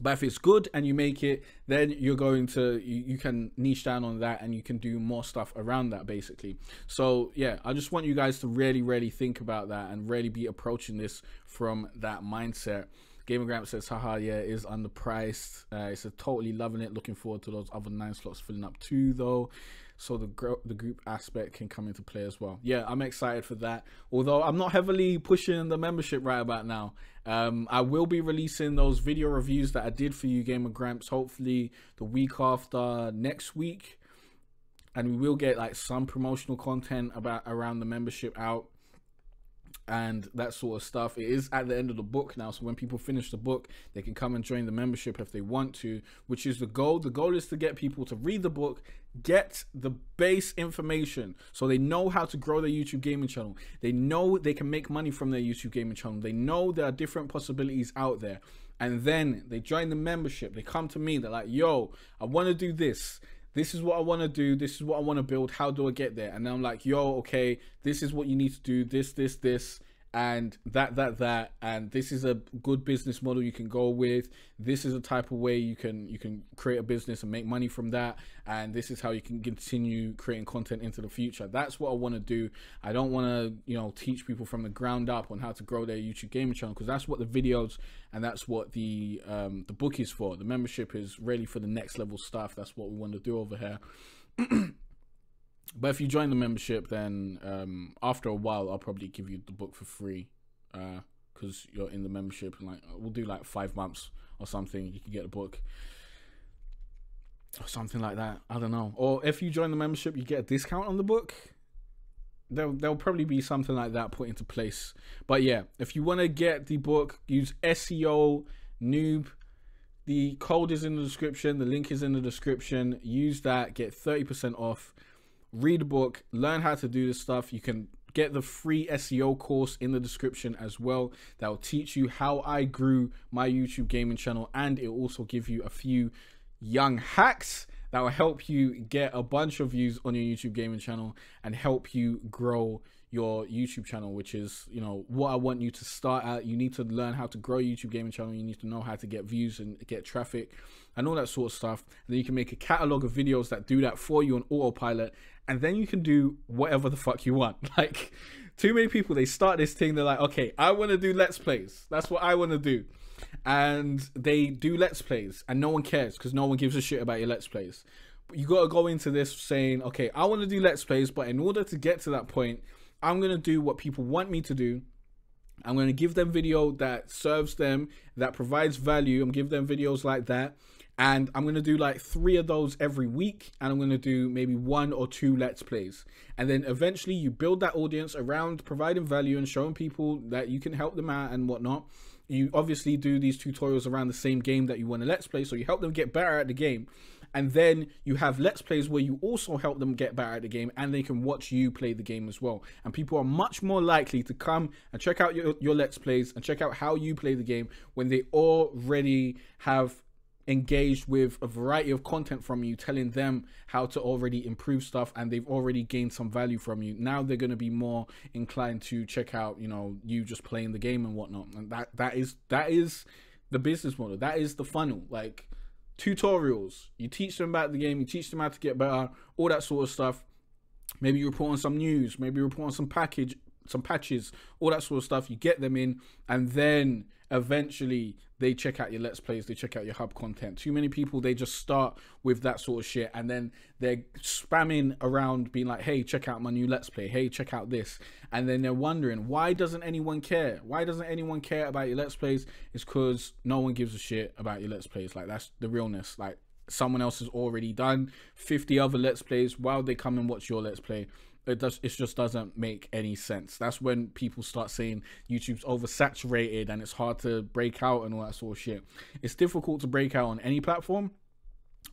S1: But if it's good and you make it, then you're going to, you can niche down on that, and you can do more stuff around that, basically. So yeah, I just want you guys to really think about that and really be approaching this from that mindset. Gamer Gramps says, haha, yeah, it is underpriced. He said, totally loving it. Looking forward to those other 9 slots filling up too, though. So the group aspect can come into play as well. Yeah, I'm excited for that. Although I'm not heavily pushing the membership right about now. I will be releasing those video reviews that I did for you, Gamer Gramps, hopefully the week after next week. And we will get like some promotional content around the membership out and that sort of stuff. It is at the end of the book now, so when people finish the book, they can come and join the membership if they want to, which is the goal. The goal is to get people to read the book, get the base information so they know how to grow their YouTube gaming channel. They know they can make money from their YouTube gaming channel. They know there are different possibilities out there, and then they join the membership. They come to me, they're like, yo, I want to do this. This is what I want to do. This is what I want to build. How do I get there? And then I'm like, yo, okay, this is what you need to do. This, and that. And this is a good business model you can go with. This is a type of way you can create a business and make money from that. And this is how you can continue creating content into the future. That's what I want to do. I don't want to, teach people from the ground up on how to grow their YouTube gaming channel, because that's what the videos and that's what the book is for. The membership is really for the next level stuff. That's what we want to do over here. But if you join the membership, then after a while, I'll probably give you the book for free, because you're in the membership. And we'll do like 5 months or something. You can get a book or something like that. I don't know. Or if you join the membership, you get a discount on the book. There'll probably be something like that put into place. But yeah, if you want to get the book, use SEO Noob. The code is in the description. The link is in the description. Use that. Get 30% off. Read the book. Learn how to do this stuff. You can get the free SEO course in the description as well. That will teach you how I grew my YouTube gaming channel, and it will also give you a few young hacks that will help you get a bunch of views on your YouTube gaming channel and help you grow your YouTube channel, which is, what I want you to start at. You need to learn how to grow your YouTube gaming channel. You need to know how to get views and get traffic and all that sort of stuff. And then you can make a catalog of videos that do that for you on autopilot, and then you can do whatever the fuck you want. Like, too many people, they start this thing, they're like, okay, I want to do Let's Plays. That's what I want to do. And they do Let's Plays, and no one cares because no one gives a shit about your Let's Plays. But you got to go into this saying, okay, I want to do Let's Plays, but in order to get to that point, I'm going to do what people want me to do. I'm going to give them video that serves them, that provides value. I'm give them videos like that. And I'm going to do like 3 of those every week. And I'm going to do maybe 1 or 2 Let's Plays. And then eventually you build that audience around providing value and showing people that you can help them out and whatnot. You obviously do these tutorials around the same game that you want to Let's Play. So you help them get better at the game. And then you have Let's Plays where you also help them get better at the game, and they can watch you play the game as well. And people are much more likely to come and check out your Let's Plays and check out how you play the game when they already have engaged with a variety of content from you, telling them how to already improve stuff, and they've already gained some value from you. Now they're going to be more inclined to check out, you just playing the game and whatnot. And that is the business model. That is the funnel. Like, tutorials, you teach them about the game, you teach them how to get better, all that sort of stuff. Maybe you report on some news, maybe you report on some patches, all that sort of stuff. You get them in, and then eventually they check out your Let's Plays, they check out your hub content. Too many people, they just start with that sort of shit, and then they're spamming around being like, hey, check out my new Let's Play, hey, check out this. And then they're wondering, why doesn't anyone care? Why doesn't anyone care about your Let's Plays? It's because no one gives a shit about your Let's Plays. Like, that's the realness. Like, someone else has already done 50 other Let's Plays. Why would they come and watch your Let's Play? It just doesn't make any sense. That's when people start saying YouTube's oversaturated and it's hard to break out and all that sort of shit. It's difficult to break out on any platform,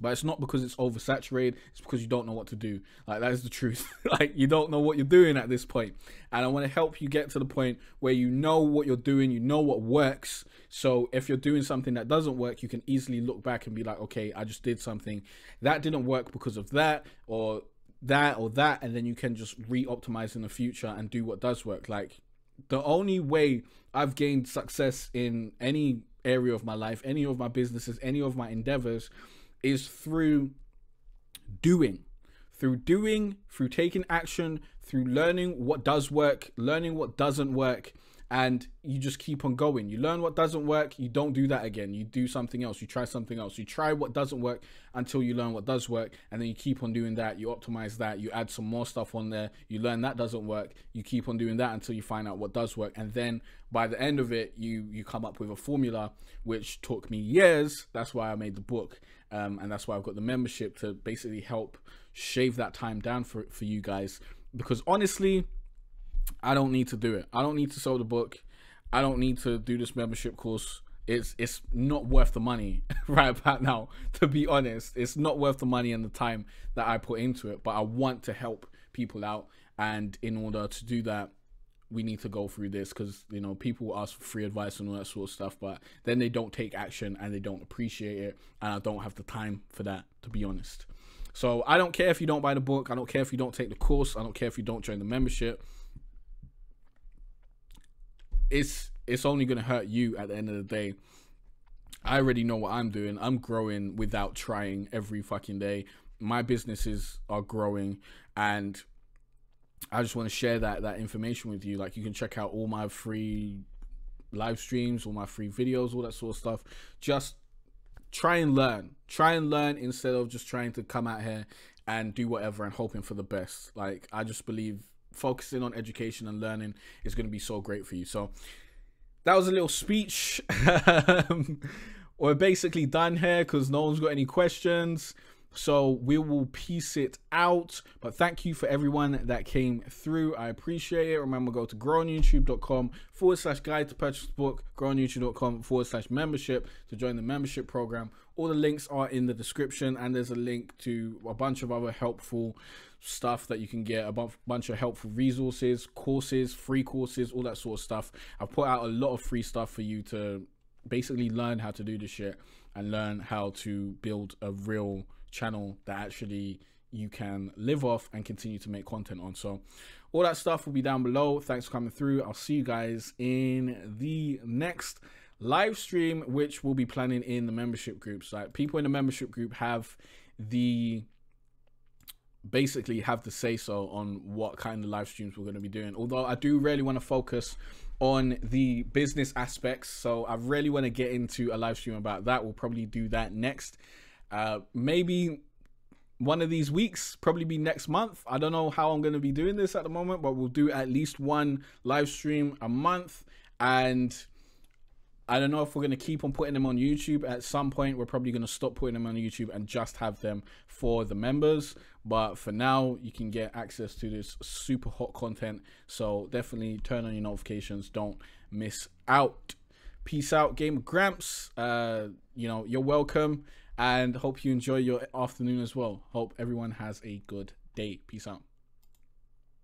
S1: but it's not because it's oversaturated. It's because you don't know what to do. Like, that is the truth. Like, you don't know what you're doing at this point. And I want to help you get to the point where you know what you're doing, you know what works. So if you're doing something that doesn't work, you can easily look back and be like, okay, I just did something that didn't work because of that, or that, and then you can just re-optimize in the future and do what does work. Like, the only way I've gained success in any area of my life, any of my businesses, any of my endeavors, is through doing, through taking action, through learning what does work, learning what doesn't work, and you just keep on going. You learn what doesn't work, you don't do that again. You do something else, you try something else. You try what doesn't work until you learn what does work, and then you keep on doing that. You optimize that, you add some more stuff on there, you learn that doesn't work, you keep on doing that until you find out what does work. And then by the end of it, you come up with a formula, which took me years. That's why I made the book, and that's why I've got the membership, to basically help shave that time down for you guys. Because honestly, I don't need to do it. I don't need to sell the book. I don't need to do this membership course. It's not worth the money right about now, to be honest. It's not worth the money and the time that I put into it, but I want to help people out. And in order to do that, we need to go through this, because, you know, people ask for free advice and all that sort of stuff, but then they don't take action and they don't appreciate it. And I don't have the time for that, to be honest. So I don't care if you don't buy the book. I don't care if you don't take the course. I don't care if you don't join the membership. It's only going to hurt you at the end of the day. I already know what I'm doing. I'm growing without trying every fucking day. My businesses are growing, and I just want to share that information with you. Like, you can check out all my free live streams, all my free videos, all that sort of stuff. Just try and learn instead of just trying to come out here and do whatever and hoping for the best. Like, I just believe focusing on education and learning is going to be so great for you. So that was a little speech. We're basically done here because no one's got any questions. So we will piece it out. But thank you for everyone that came through. I appreciate it. Remember, go to growonyoutube.com/guide to purchase the book, growonyoutube.com/membership to join the membership program. All the links are in the description, and there's a link to a bunch of other helpful stuff that you can get, a bunch of helpful resources, courses, free courses, all that sort of stuff. I've put out a lot of free stuff for you to basically learn how to do this shit and learn how to build a real channel that actually you can live off and continue to make content on. So all that stuff will be down below. Thanks for coming through. I'll see you guys in the next live stream, which we'll be planning in the membership groups. Like, people in the membership group basically have the say so on what kind of live streams we're going to be doing. Although I do really want to focus on the business aspects, so I really want to get into a live stream about that. We'll probably do that next. Maybe one of these weeks, probably be next month. I don't know how I'm going to be doing this at the moment, but we'll do at least one live stream a month. And I don't know if we're going to keep on putting them on YouTube. At some point, we're probably going to stop putting them on YouTube and just have them for the members. But for now, you can get access to this super hot content. So definitely turn on your notifications. Don't miss out. Peace out, Gamer Gramps. You know, you're welcome. And hope you enjoy your afternoon as well. Hope everyone has a good day. Peace out.